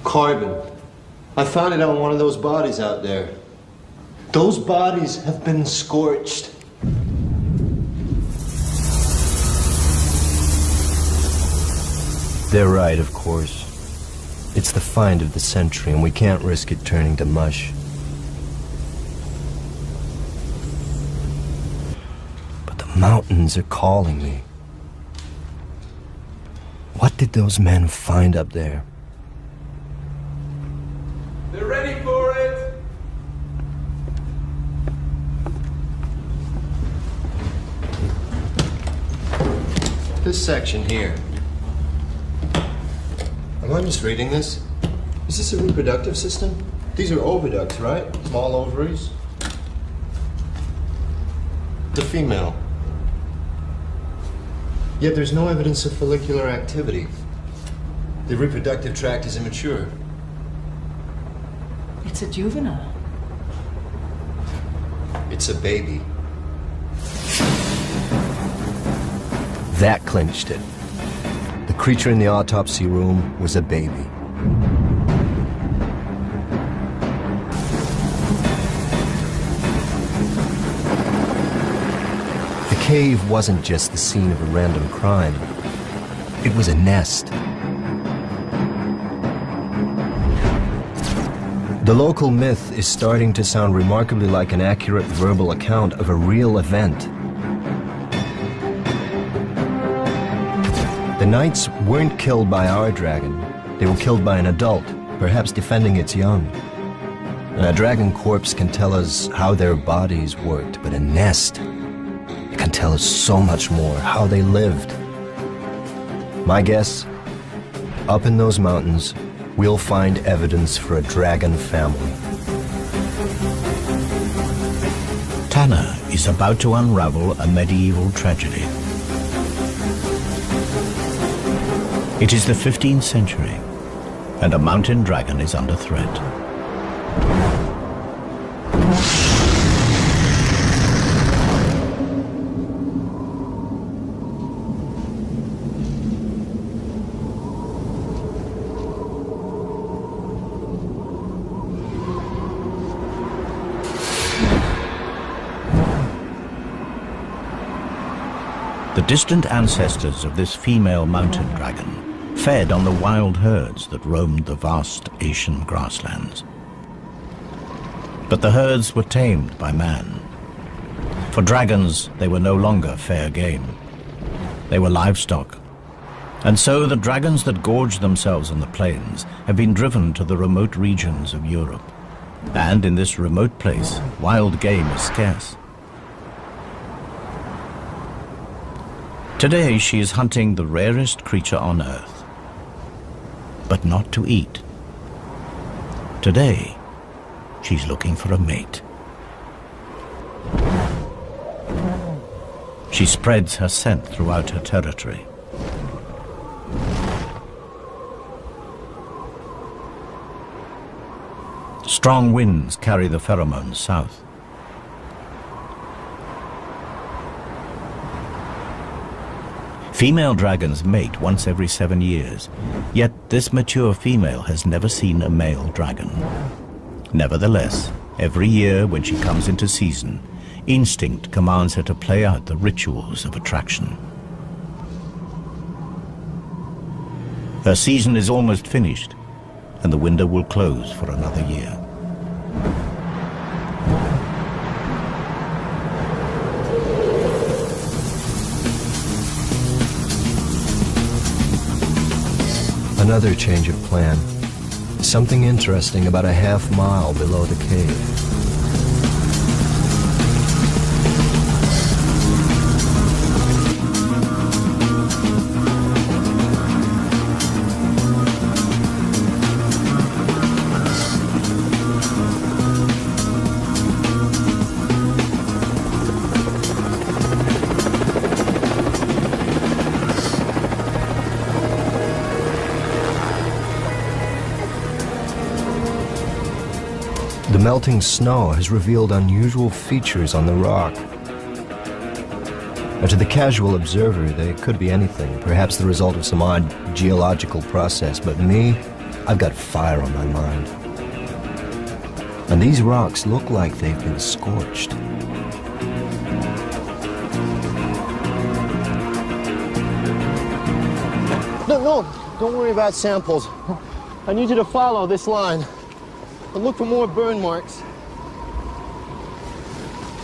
Speaker 2: Carbon. I found it on one of those bodies out there. Those bodies have been scorched.
Speaker 3: They're right, of course. It's the find of the century, and we can't risk it turning to mush. But the mountains are calling me. What did those men find up there?
Speaker 5: They're ready for it!
Speaker 2: This section here. Am I misreading this? Is this a reproductive system? These are oviducts, right? Small ovaries. The female. Yet there's no evidence of follicular activity. The reproductive tract is immature.
Speaker 6: It's a juvenile.
Speaker 2: It's a baby.
Speaker 3: That clinched it. The creature in the autopsy room was a baby. The cave wasn't just the scene of a random crime. It was a nest. The local myth is starting to sound remarkably like an accurate verbal account of a real event. The knights weren't killed by our dragon. They were killed by an adult, perhaps defending its young. A dragon corpse can tell us how their bodies worked, but a nest, it can tell us so much more, how they lived. My guess, up in those mountains, we'll find evidence for a dragon family.
Speaker 1: Tanner is about to unravel a medieval tragedy. It is the 15th century, and a mountain dragon is under threat. The distant ancestors of this female mountain dragon fed on the wild herds that roamed the vast Asian grasslands. But the herds were tamed by man. For dragons, they were no longer fair game. They were livestock. And so the dragons that gorged themselves on the plains have been driven to the remote regions of Europe. And in this remote place, wild game is scarce. Today, she is hunting the rarest creature on Earth. But not to eat. Today, she's looking for a mate. She spreads her scent throughout her territory. Strong winds carry the pheromones south. Female dragons mate once every 7 years, yet this mature female has never seen a male dragon. Nevertheless, every year when she comes into season, instinct commands her to play out the rituals of attraction. Her season is almost finished, and the window will close for another year.
Speaker 3: Another change of plan. Something interesting about a half-mile below the cave. The melting snow has revealed unusual features on the rock. Now, to the casual observer, they could be anything, perhaps the result of some odd geological process, but me, I've got fire on my mind. And these rocks look like they've been scorched.
Speaker 2: No, don't worry about samples. I need you to follow this line and look for more burn marks.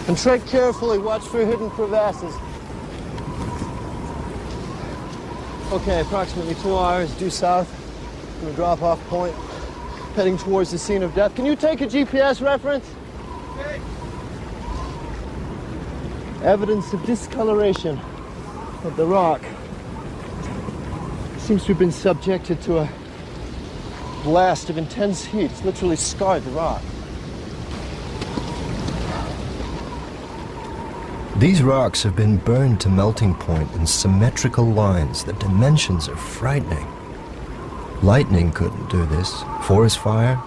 Speaker 2: And tread carefully, watch for hidden crevasses. Okay, approximately 2 hours due south from the drop-off point, heading towards the scene of death. Can you take a GPS reference? Okay. Evidence of discoloration of the rock. Seems to have been subjected to a blast of intense heat. It's literally scarred the rock.
Speaker 3: These rocks have been burned to melting point in symmetrical lines. The dimensions are frightening. Lightning couldn't do this. Forest fire?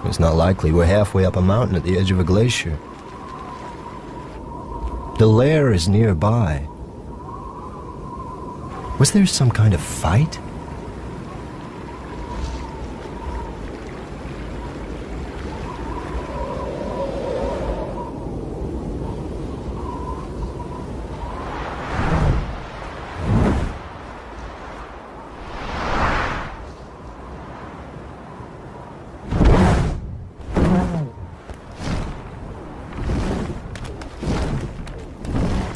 Speaker 3: It's not likely. We're halfway up a mountain at the edge of a glacier. The lair is nearby. Was there some kind of fight?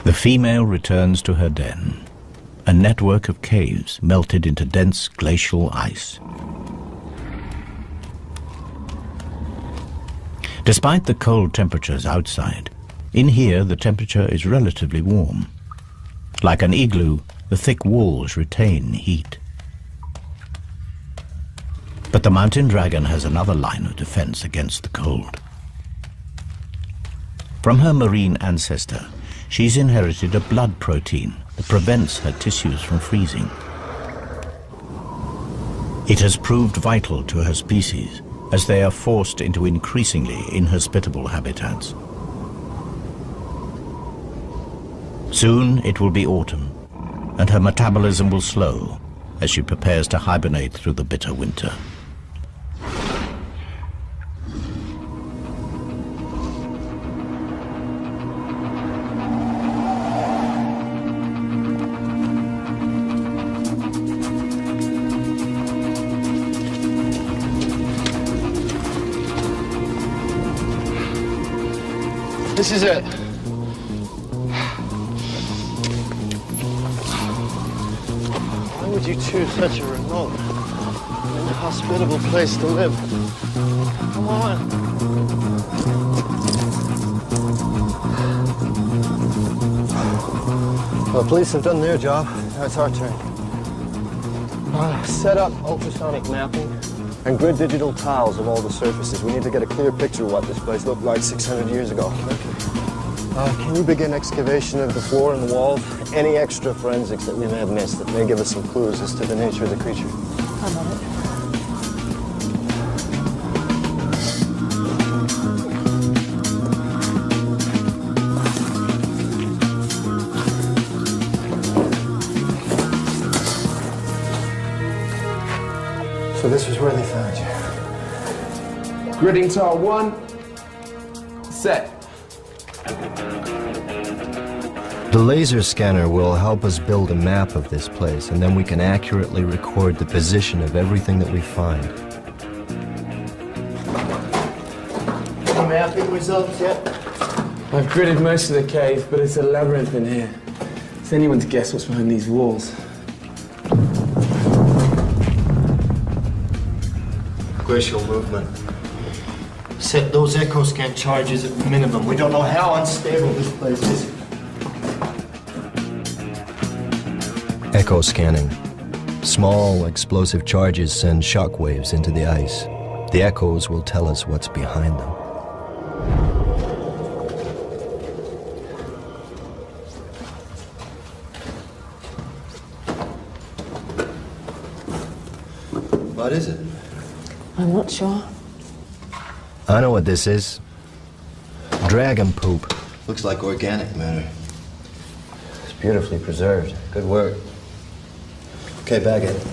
Speaker 1: The female returns to her den, a network of caves melted into dense glacial ice. Despite the cold temperatures outside, in here the temperature is relatively warm. Like an igloo, the thick walls retain heat. But the mountain dragon has another line of defense against the cold. From her marine ancestor, she's inherited a blood protein that prevents her tissues from freezing. It has proved vital to her species as they are forced into increasingly inhospitable habitats. Soon it will be autumn, and her metabolism will slow as she prepares to hibernate through the bitter winter.
Speaker 2: This is it. Why would you choose such a remote, inhospitable place to live? Come on. Well, police have done their job. Now it's our turn. Set up ultrasonic mapping and grid digital tiles of all the surfaces. We need to get a clear picture of what this place looked like 600 years ago. Can you begin excavation of the floor and the walls? Any extra forensics that we may have missed that may give us some clues as to the nature of the creature?
Speaker 6: I'm on it.
Speaker 2: So this was where they found you.
Speaker 7: Gridding tile 1, set.
Speaker 3: The laser scanner will help us build a map of this place, and then we can accurately record the position of everything that we find.
Speaker 2: Any mapping results yet?
Speaker 7: I've gridded most of the cave, but it's a labyrinth in here. It's anyone's guess what's behind these walls.
Speaker 2: Glacial movement. Set those echo scan charges at minimum. We don't know how unstable this place is.
Speaker 3: Echo scanning. Small explosive charges send shock waves into the ice. The echoes will tell us what's behind them.
Speaker 2: What is it?
Speaker 6: I'm not sure.
Speaker 3: I know what this is. Dragon poop.
Speaker 2: Looks like organic matter. Beautifully preserved. Good work. Okay, bag it.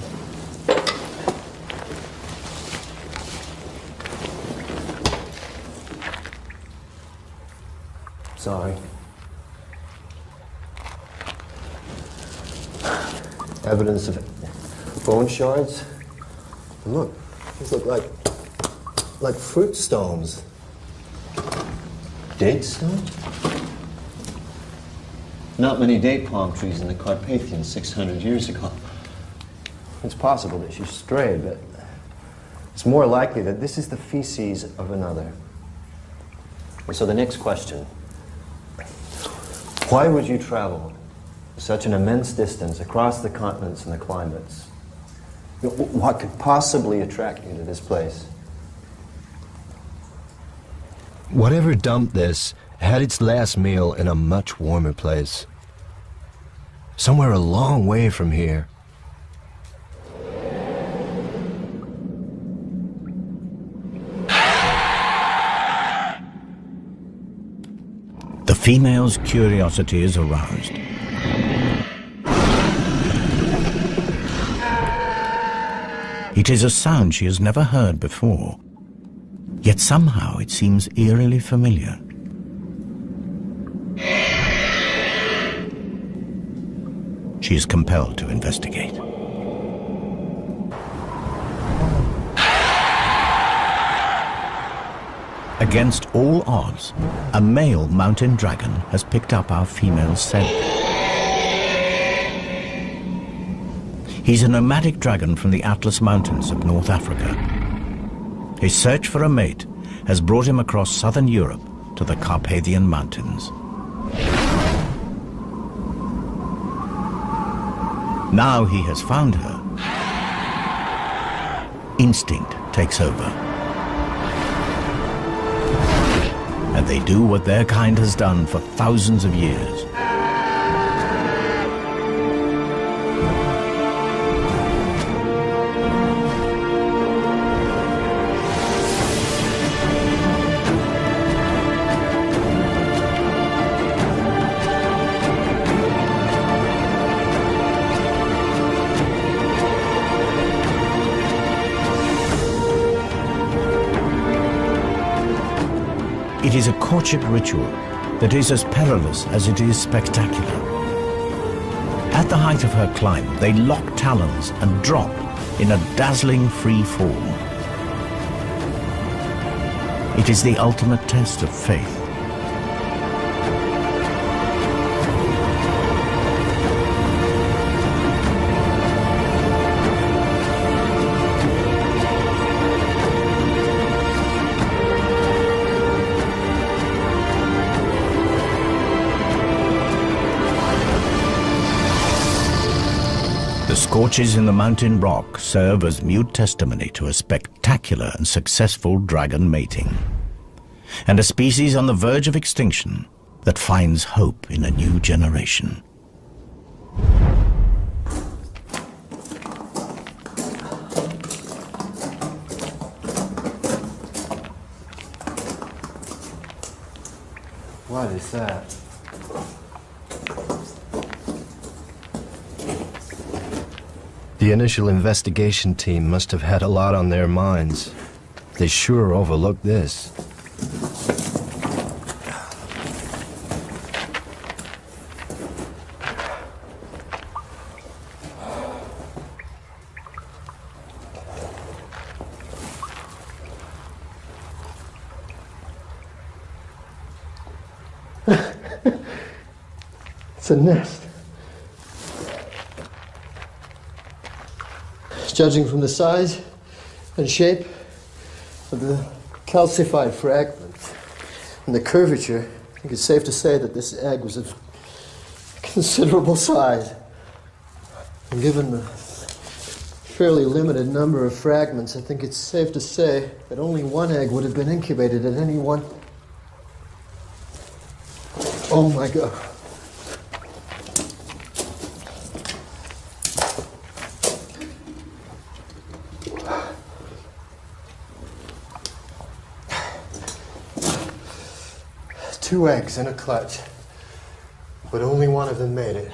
Speaker 2: Sorry. Evidence of bone shards. And look, these look like fruit stones. Date stones? Not many date palm trees in the Carpathians 600 years ago.
Speaker 3: It's possible that she strayed, but it's more likely that this is the feces of another.
Speaker 2: So the next question. Why would you travel such an immense distance across the continents and the climates? What could possibly attract you to this place?
Speaker 3: Whatever dumped this had its last meal in a much warmer place. Somewhere a long way from here.
Speaker 1: The female's curiosity is aroused. It is a sound she has never heard before, yet somehow it seems eerily familiar. She is compelled to investigate. Against all odds, a male mountain dragon has picked up our female's scent. He's a nomadic dragon from the Atlas Mountains of North Africa. His search for a mate has brought him across southern Europe to the Carpathian Mountains. Now he has found her, instinct takes over. And they do what their kind has done for thousands of years. It is a courtship ritual that is as perilous as it is spectacular. At the height of her climb, they lock talons and drop in a dazzling free fall. It is the ultimate test of faith. The scorches in the mountain rock serve as mute testimony to a spectacular and successful dragon mating, and a species on the verge of extinction that finds hope in a new generation.
Speaker 3: What is that? The initial investigation team must have had a lot on their minds. They sure overlooked this.
Speaker 2: It's a nest. Judging from the size and shape of the calcified fragments and the curvature, I think it's safe to say that this egg was of considerable size. And given the fairly limited number of fragments, I think it's safe to say that only one egg would have been incubated at any one. Oh my God. Two eggs in a clutch. But only one of them made it.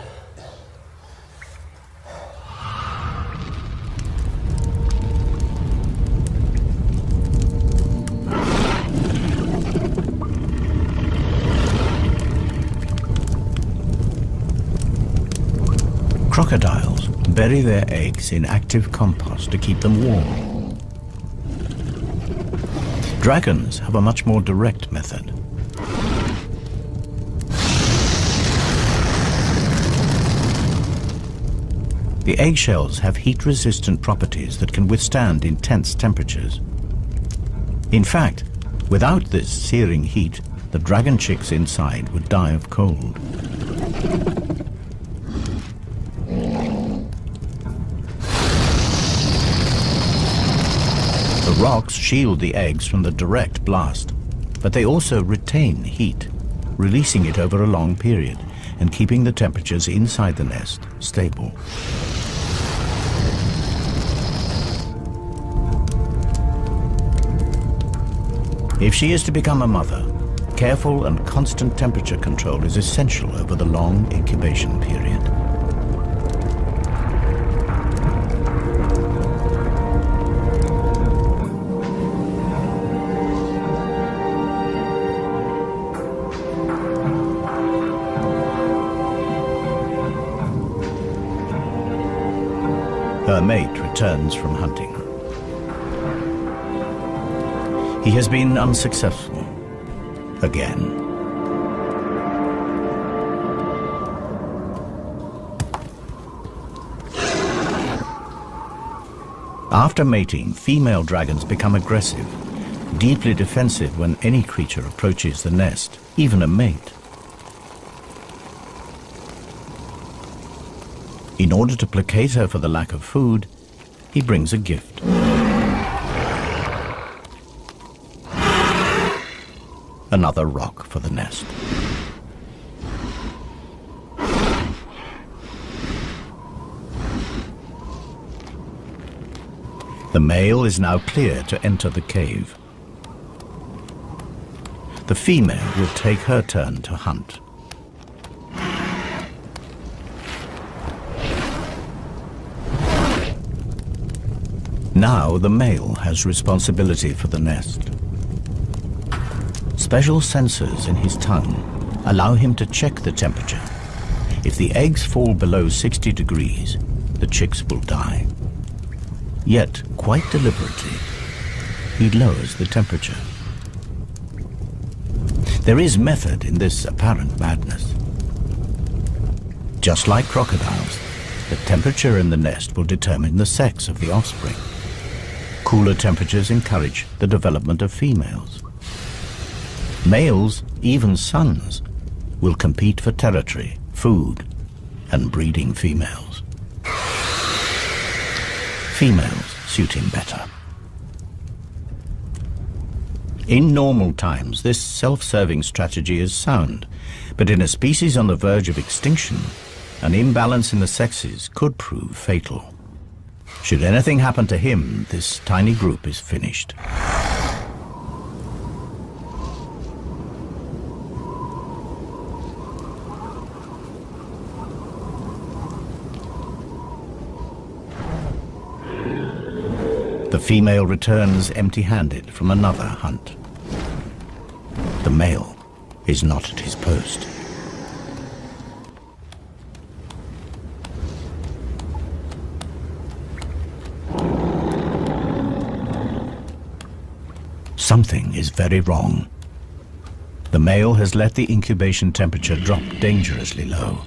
Speaker 1: Crocodiles bury their eggs in active compost to keep them warm. Dragons have a much more direct method. The eggshells have heat-resistant properties that can withstand intense temperatures. In fact, without this searing heat, the dragon chicks inside would die of cold. The rocks shield the eggs from the direct blast, but they also retain heat, releasing it over a long period and keeping the temperatures inside the nest stable. If she is to become a mother, careful and constant temperature control is essential over the long incubation period. Her mate returns from hunting. He has been unsuccessful again. After mating, female dragons become aggressive, deeply defensive when any creature approaches the nest, even a mate. In order to placate her for the lack of food, he brings a gift. Another rock for the nest. The male is now clear to enter the cave. The female will take her turn to hunt. Now the male has responsibility for the nest. Special sensors in his tongue allow him to check the temperature. If the eggs fall below 60 degrees, the chicks will die. Yet, quite deliberately, he lowers the temperature. There is method in this apparent madness. Just like crocodiles, the temperature in the nest will determine the sex of the offspring. Cooler temperatures encourage the development of females. Males, even sons, will compete for territory, food, and breeding females. Females suit him better. In normal times, this self-serving strategy is sound, but in a species on the verge of extinction, an imbalance in the sexes could prove fatal. Should anything happen to him, this tiny group is finished. The female returns empty-handed from another hunt. The male is not at his post. Something is very wrong. The male has let the incubation temperature drop dangerously low.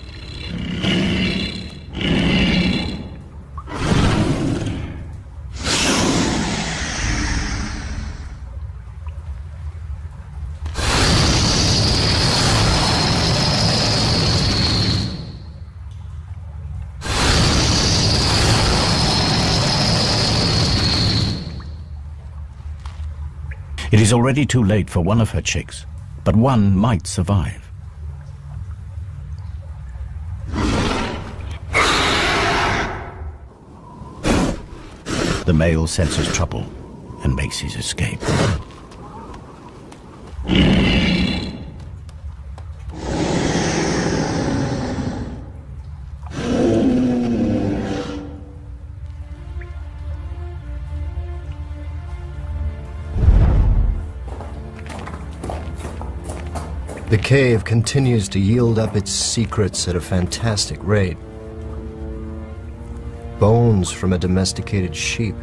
Speaker 1: It is already too late for one of her chicks, but one might survive. The male senses trouble and makes his escape.
Speaker 3: The cave continues to yield up its secrets at a fantastic rate. Bones from a domesticated sheep.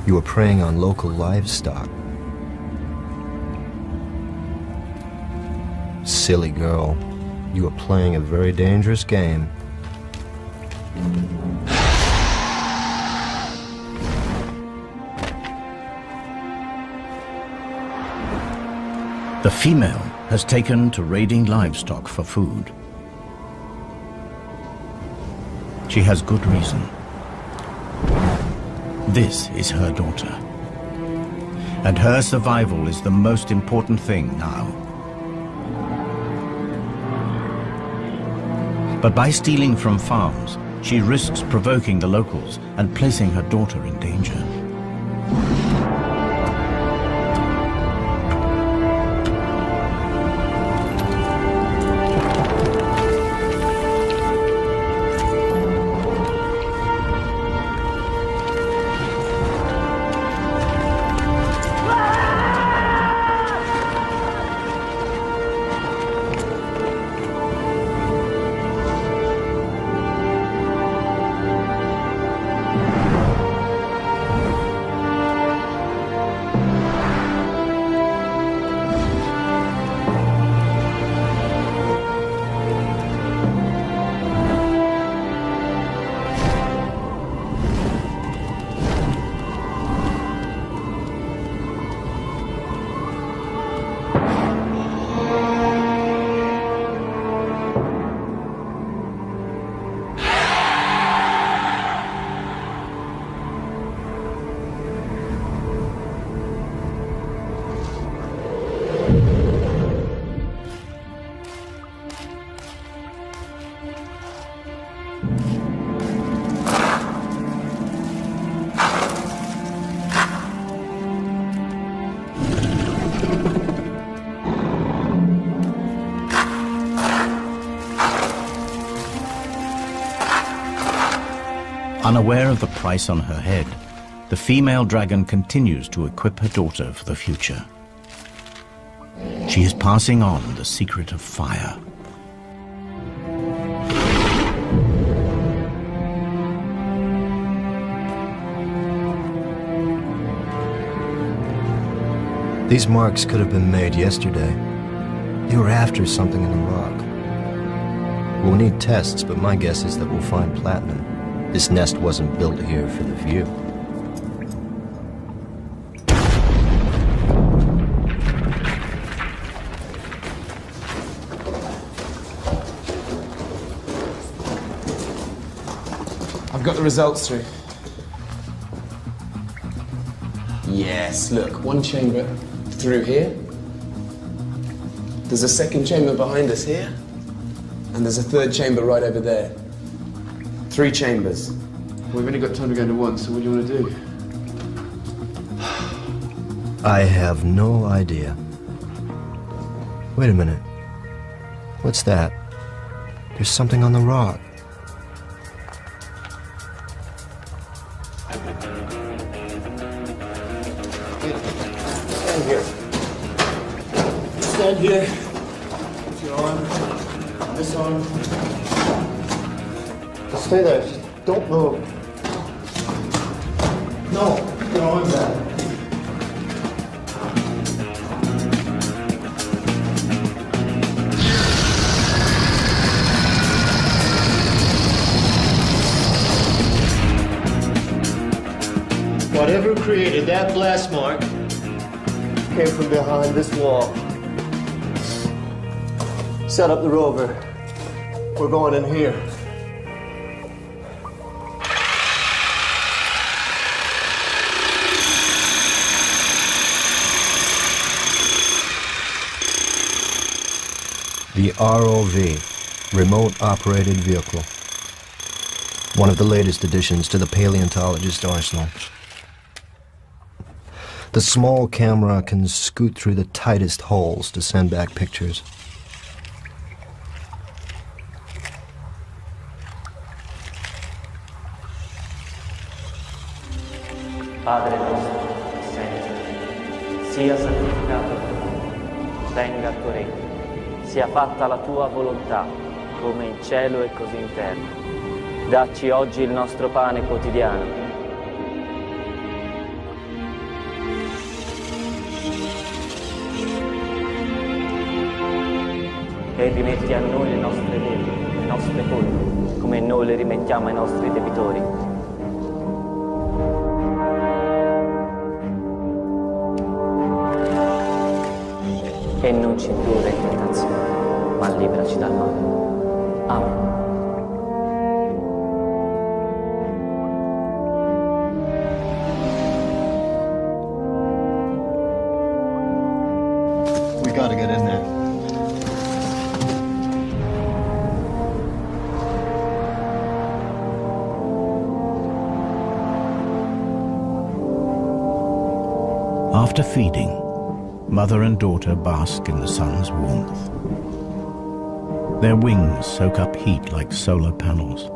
Speaker 3: You are preying on local livestock. Silly girl, you are playing a very dangerous game.
Speaker 1: The female has taken to raiding livestock for food. She has good reason. This is her daughter. And her survival is the most important thing now. But by stealing from farms, she risks provoking the locals and placing her daughter in danger. Unaware of the price on her head, the female dragon continues to equip her daughter for the future. She is passing on the secret of fire.
Speaker 3: These marks could have been made yesterday. They were after something in the rock. We'll need tests, but my guess is that we'll find platinum. This nest wasn't built here for the view.
Speaker 7: I've got the results through. Yes, look, one chamber through here. There's a second chamber behind us here. And there's a third chamber right over there. 3 chambers. We've only got time to go into one, so what do you want to do?
Speaker 3: I have no idea. Wait a minute. What's that? There's something on the rock.
Speaker 2: Stand here. Stand here. Put your arm on this arm. Stay there. Just don't move. No, put your arm back. Whatever created that blast mark came from behind this wall. Set up the rover. We're going in here.
Speaker 3: The ROV, Remote Operated Vehicle. One of the latest additions to the paleontologist arsenal. The small camera can scoot through the tightest holes to send back pictures.
Speaker 8: Padre nostro, che sei, sia santificato il tuo nome, venga il tuo regno, sia fatta la tua volontà, come in cielo e così in terra. Dacci oggi il nostro pane quotidiano. E rimetti a noi le nostre debiti, le nostre colpe, come noi le rimettiamo ai nostri debitori. E non ci indurre in tentazione, ma liberaci dal male. Amen.
Speaker 2: We gotta get in there.
Speaker 1: After feeding, mother and daughter bask in the sun's warmth. Their wings soak up heat like solar panels.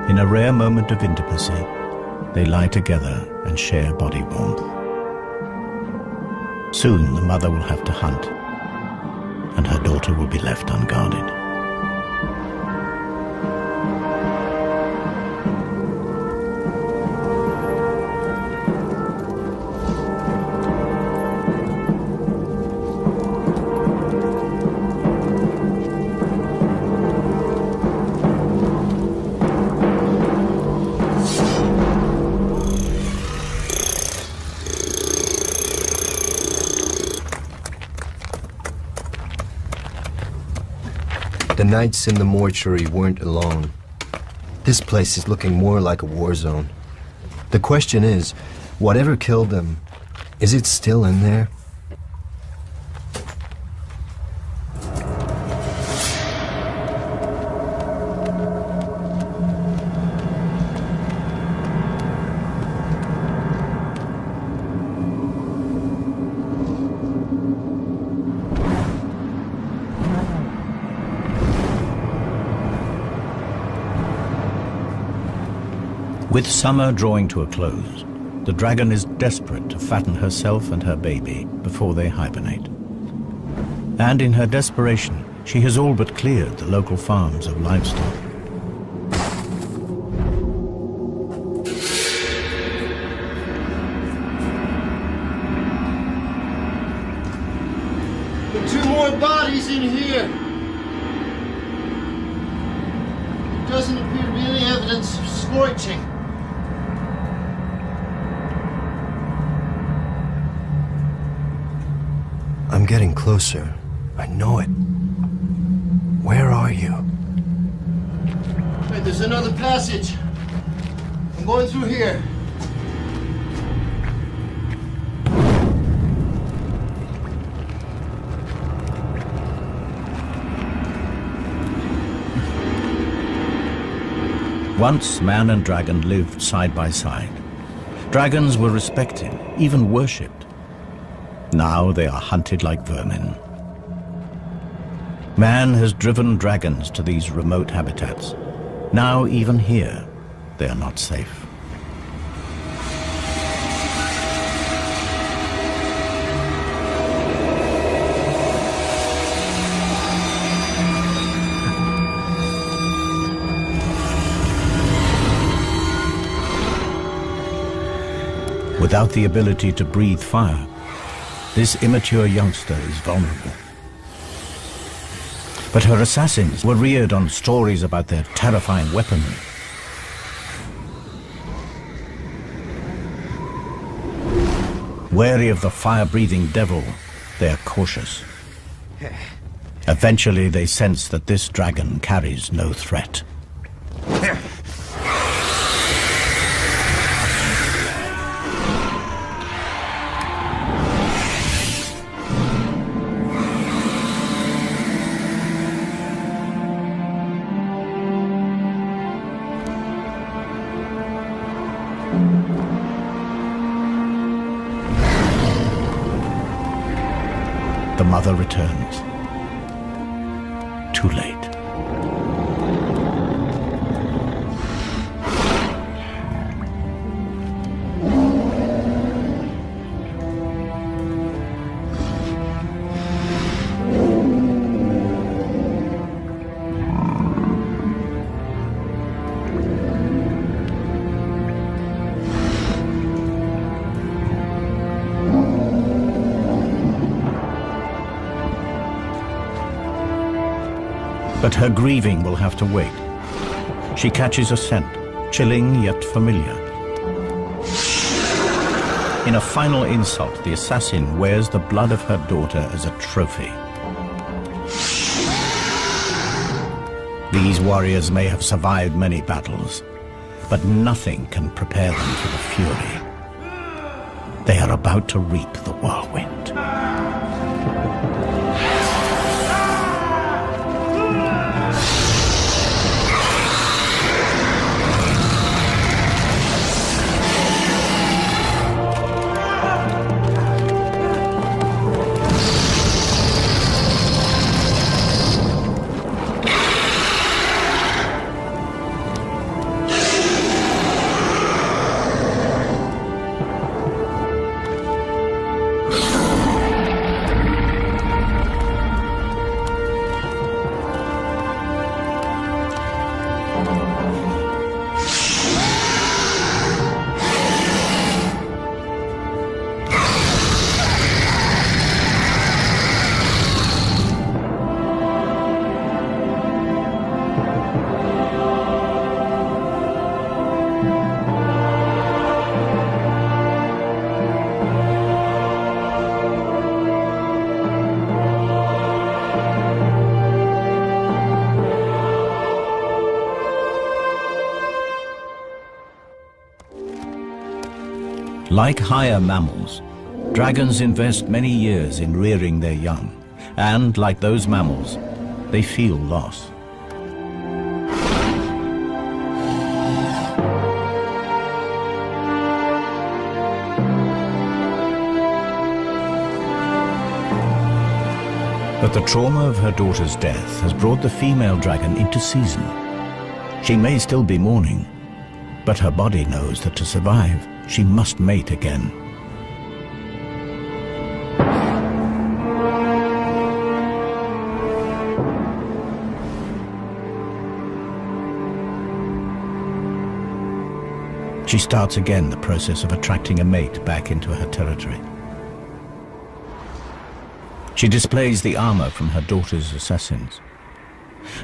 Speaker 1: In a rare moment of intimacy, they lie together and share body warmth. Soon the mother will have to hunt, and her daughter will be left unguarded.
Speaker 3: The nights in the mortuary weren't alone. This place is looking more like a war zone. The question is, whatever killed them, is it still in there?
Speaker 1: With summer drawing to a close, the dragon is desperate to fatten herself and her baby before they hibernate. And in her desperation, she has all but cleared the local farms of livestock.
Speaker 2: There are 2 more bodies in here. There doesn't appear to be any evidence of scorching.
Speaker 3: I'm getting closer. I know it. Where are you?
Speaker 2: Wait, there's another passage. I'm going through here.
Speaker 1: Once man and dragon lived side by side. Dragons were respected, even worshipped. Now they are hunted like vermin. Man has driven dragons to these remote habitats. Now even here, they are not safe. Without the ability to breathe fire, this immature youngster is vulnerable. But her assassins were reared on stories about their terrifying weaponry. Wary of the fire-breathing devil, they are cautious. Eventually they sense that this dragon carries no threat. The mother returns. Too late. But her grieving will have to wait. She catches a scent, chilling yet familiar. In a final insult, the assassin wears the blood of her daughter as a trophy. These warriors may have survived many battles, but nothing can prepare them for the fury. They are about to reap the whirlwind. Like higher mammals, dragons invest many years in rearing their young, and like those mammals, they feel loss. But the trauma of her daughter's death has brought the female dragon into season. She may still be mourning, but her body knows that to survive, she must mate again. She starts again the process of attracting a mate back into her territory. She displays the armor from her daughter's assassins.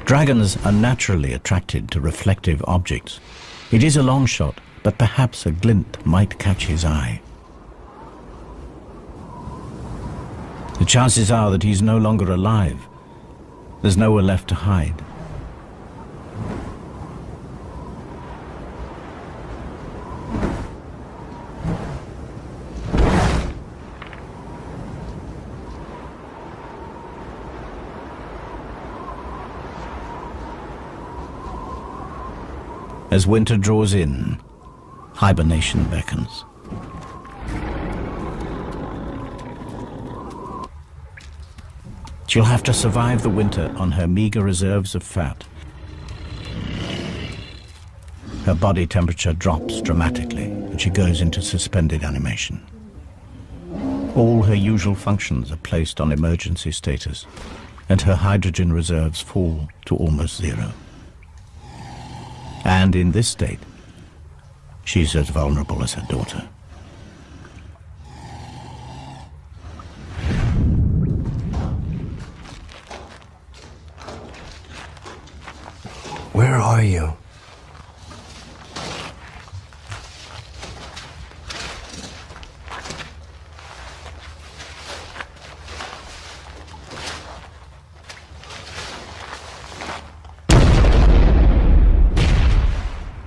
Speaker 1: Dragons are naturally attracted to reflective objects. It is a long shot, but perhaps a glint might catch his eye. The chances are that he's no longer alive. There's nowhere left to hide. As winter draws in, hibernation beckons. She'll have to survive the winter on her meager reserves of fat. Her body temperature drops dramatically and she goes into suspended animation. All her usual functions are placed on emergency status, and her hydrogen reserves fall to almost zero. And in this state, she's as vulnerable as her daughter.
Speaker 3: Where are you?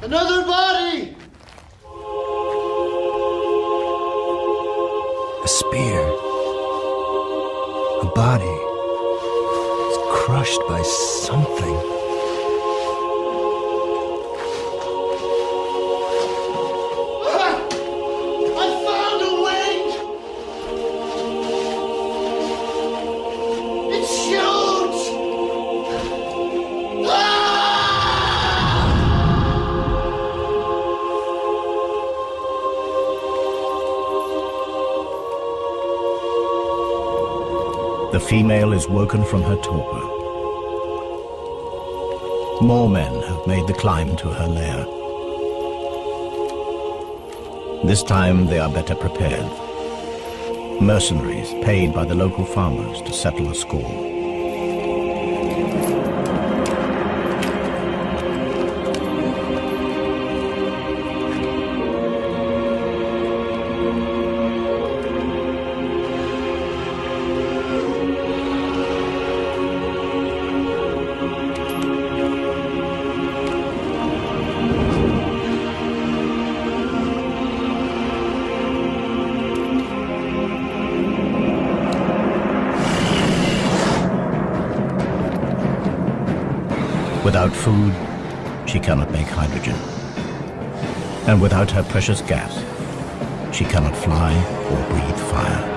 Speaker 2: Another body!
Speaker 3: A spear. A body. It's crushed by something.
Speaker 2: I found a wing! It shoots!
Speaker 1: The female is woken from her torpor. More men have made the climb to her lair. This time they are better prepared. Mercenaries paid by the local farmers to settle a score. Without food, she cannot make hydrogen. And without her precious gas, she cannot fly or breathe fire.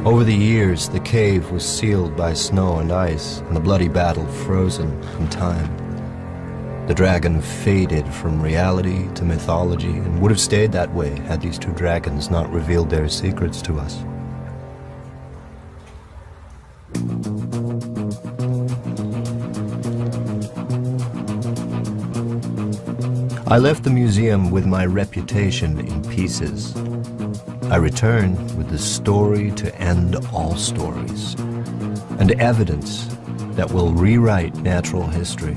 Speaker 3: Over the years, the cave was sealed by snow and ice, and the bloody battle frozen in time. The dragon faded from reality to mythology, and would have stayed that way had these two dragons not revealed their secrets to us. I left the museum with my reputation in pieces. I return with the story to end all stories, and evidence that will rewrite natural history.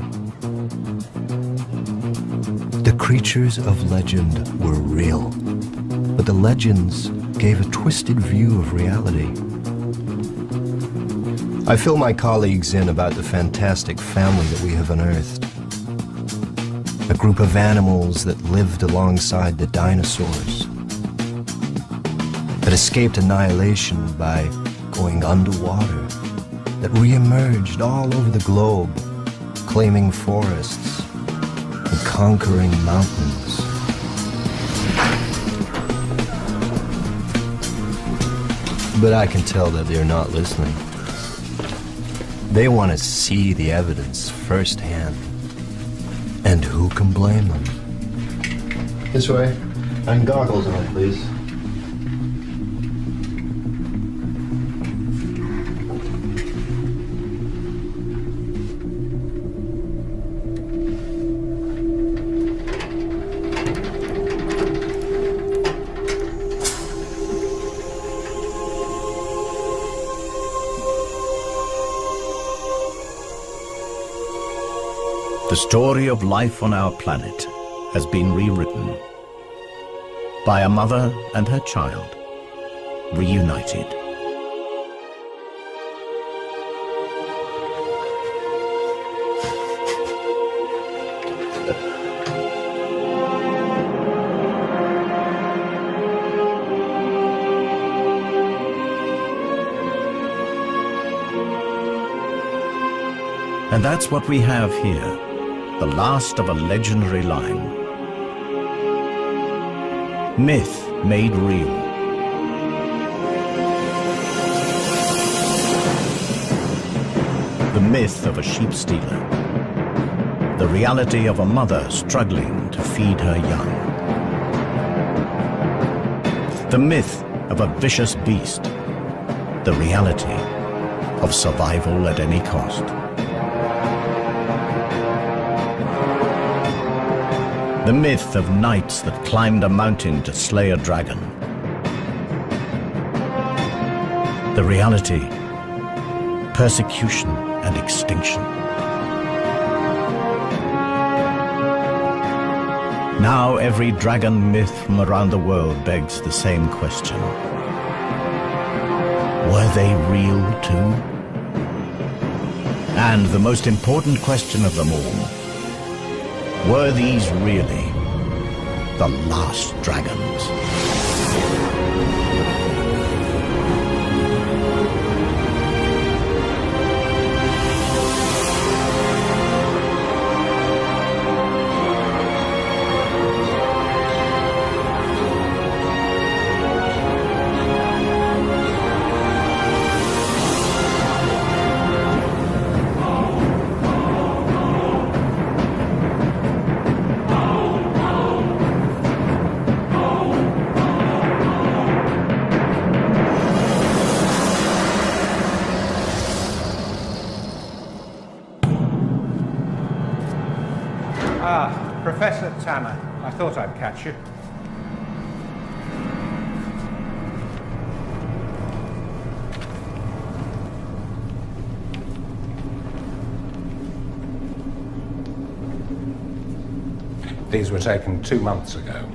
Speaker 3: The creatures of legend were real, but the legends gave a twisted view of reality. I fill my colleagues in about the fantastic family that we have unearthed. A group of animals that lived alongside the dinosaurs, that escaped annihilation by going underwater, that re-emerged all over the globe, claiming forests and conquering mountains. But I can tell that they're not listening. They want to see the evidence firsthand. And who can blame them?
Speaker 2: This way. And goggles on, please.
Speaker 1: The story of life on our planet has been rewritten by a mother and her child, reunited. And that's what we have here. The last of a legendary line. Myth made real. The myth of a sheep stealer. The reality of a mother struggling to feed her young. The myth of a vicious beast. The reality of survival at any cost. The myth of knights that climbed a mountain to slay a dragon. The reality, persecution and extinction. Now every dragon myth from around the world begs the same question. Were they real too? And the most important question of them all, were these really the last dragons?
Speaker 4: Professor Tanner, I thought I'd catch you. These were taken 2 months ago.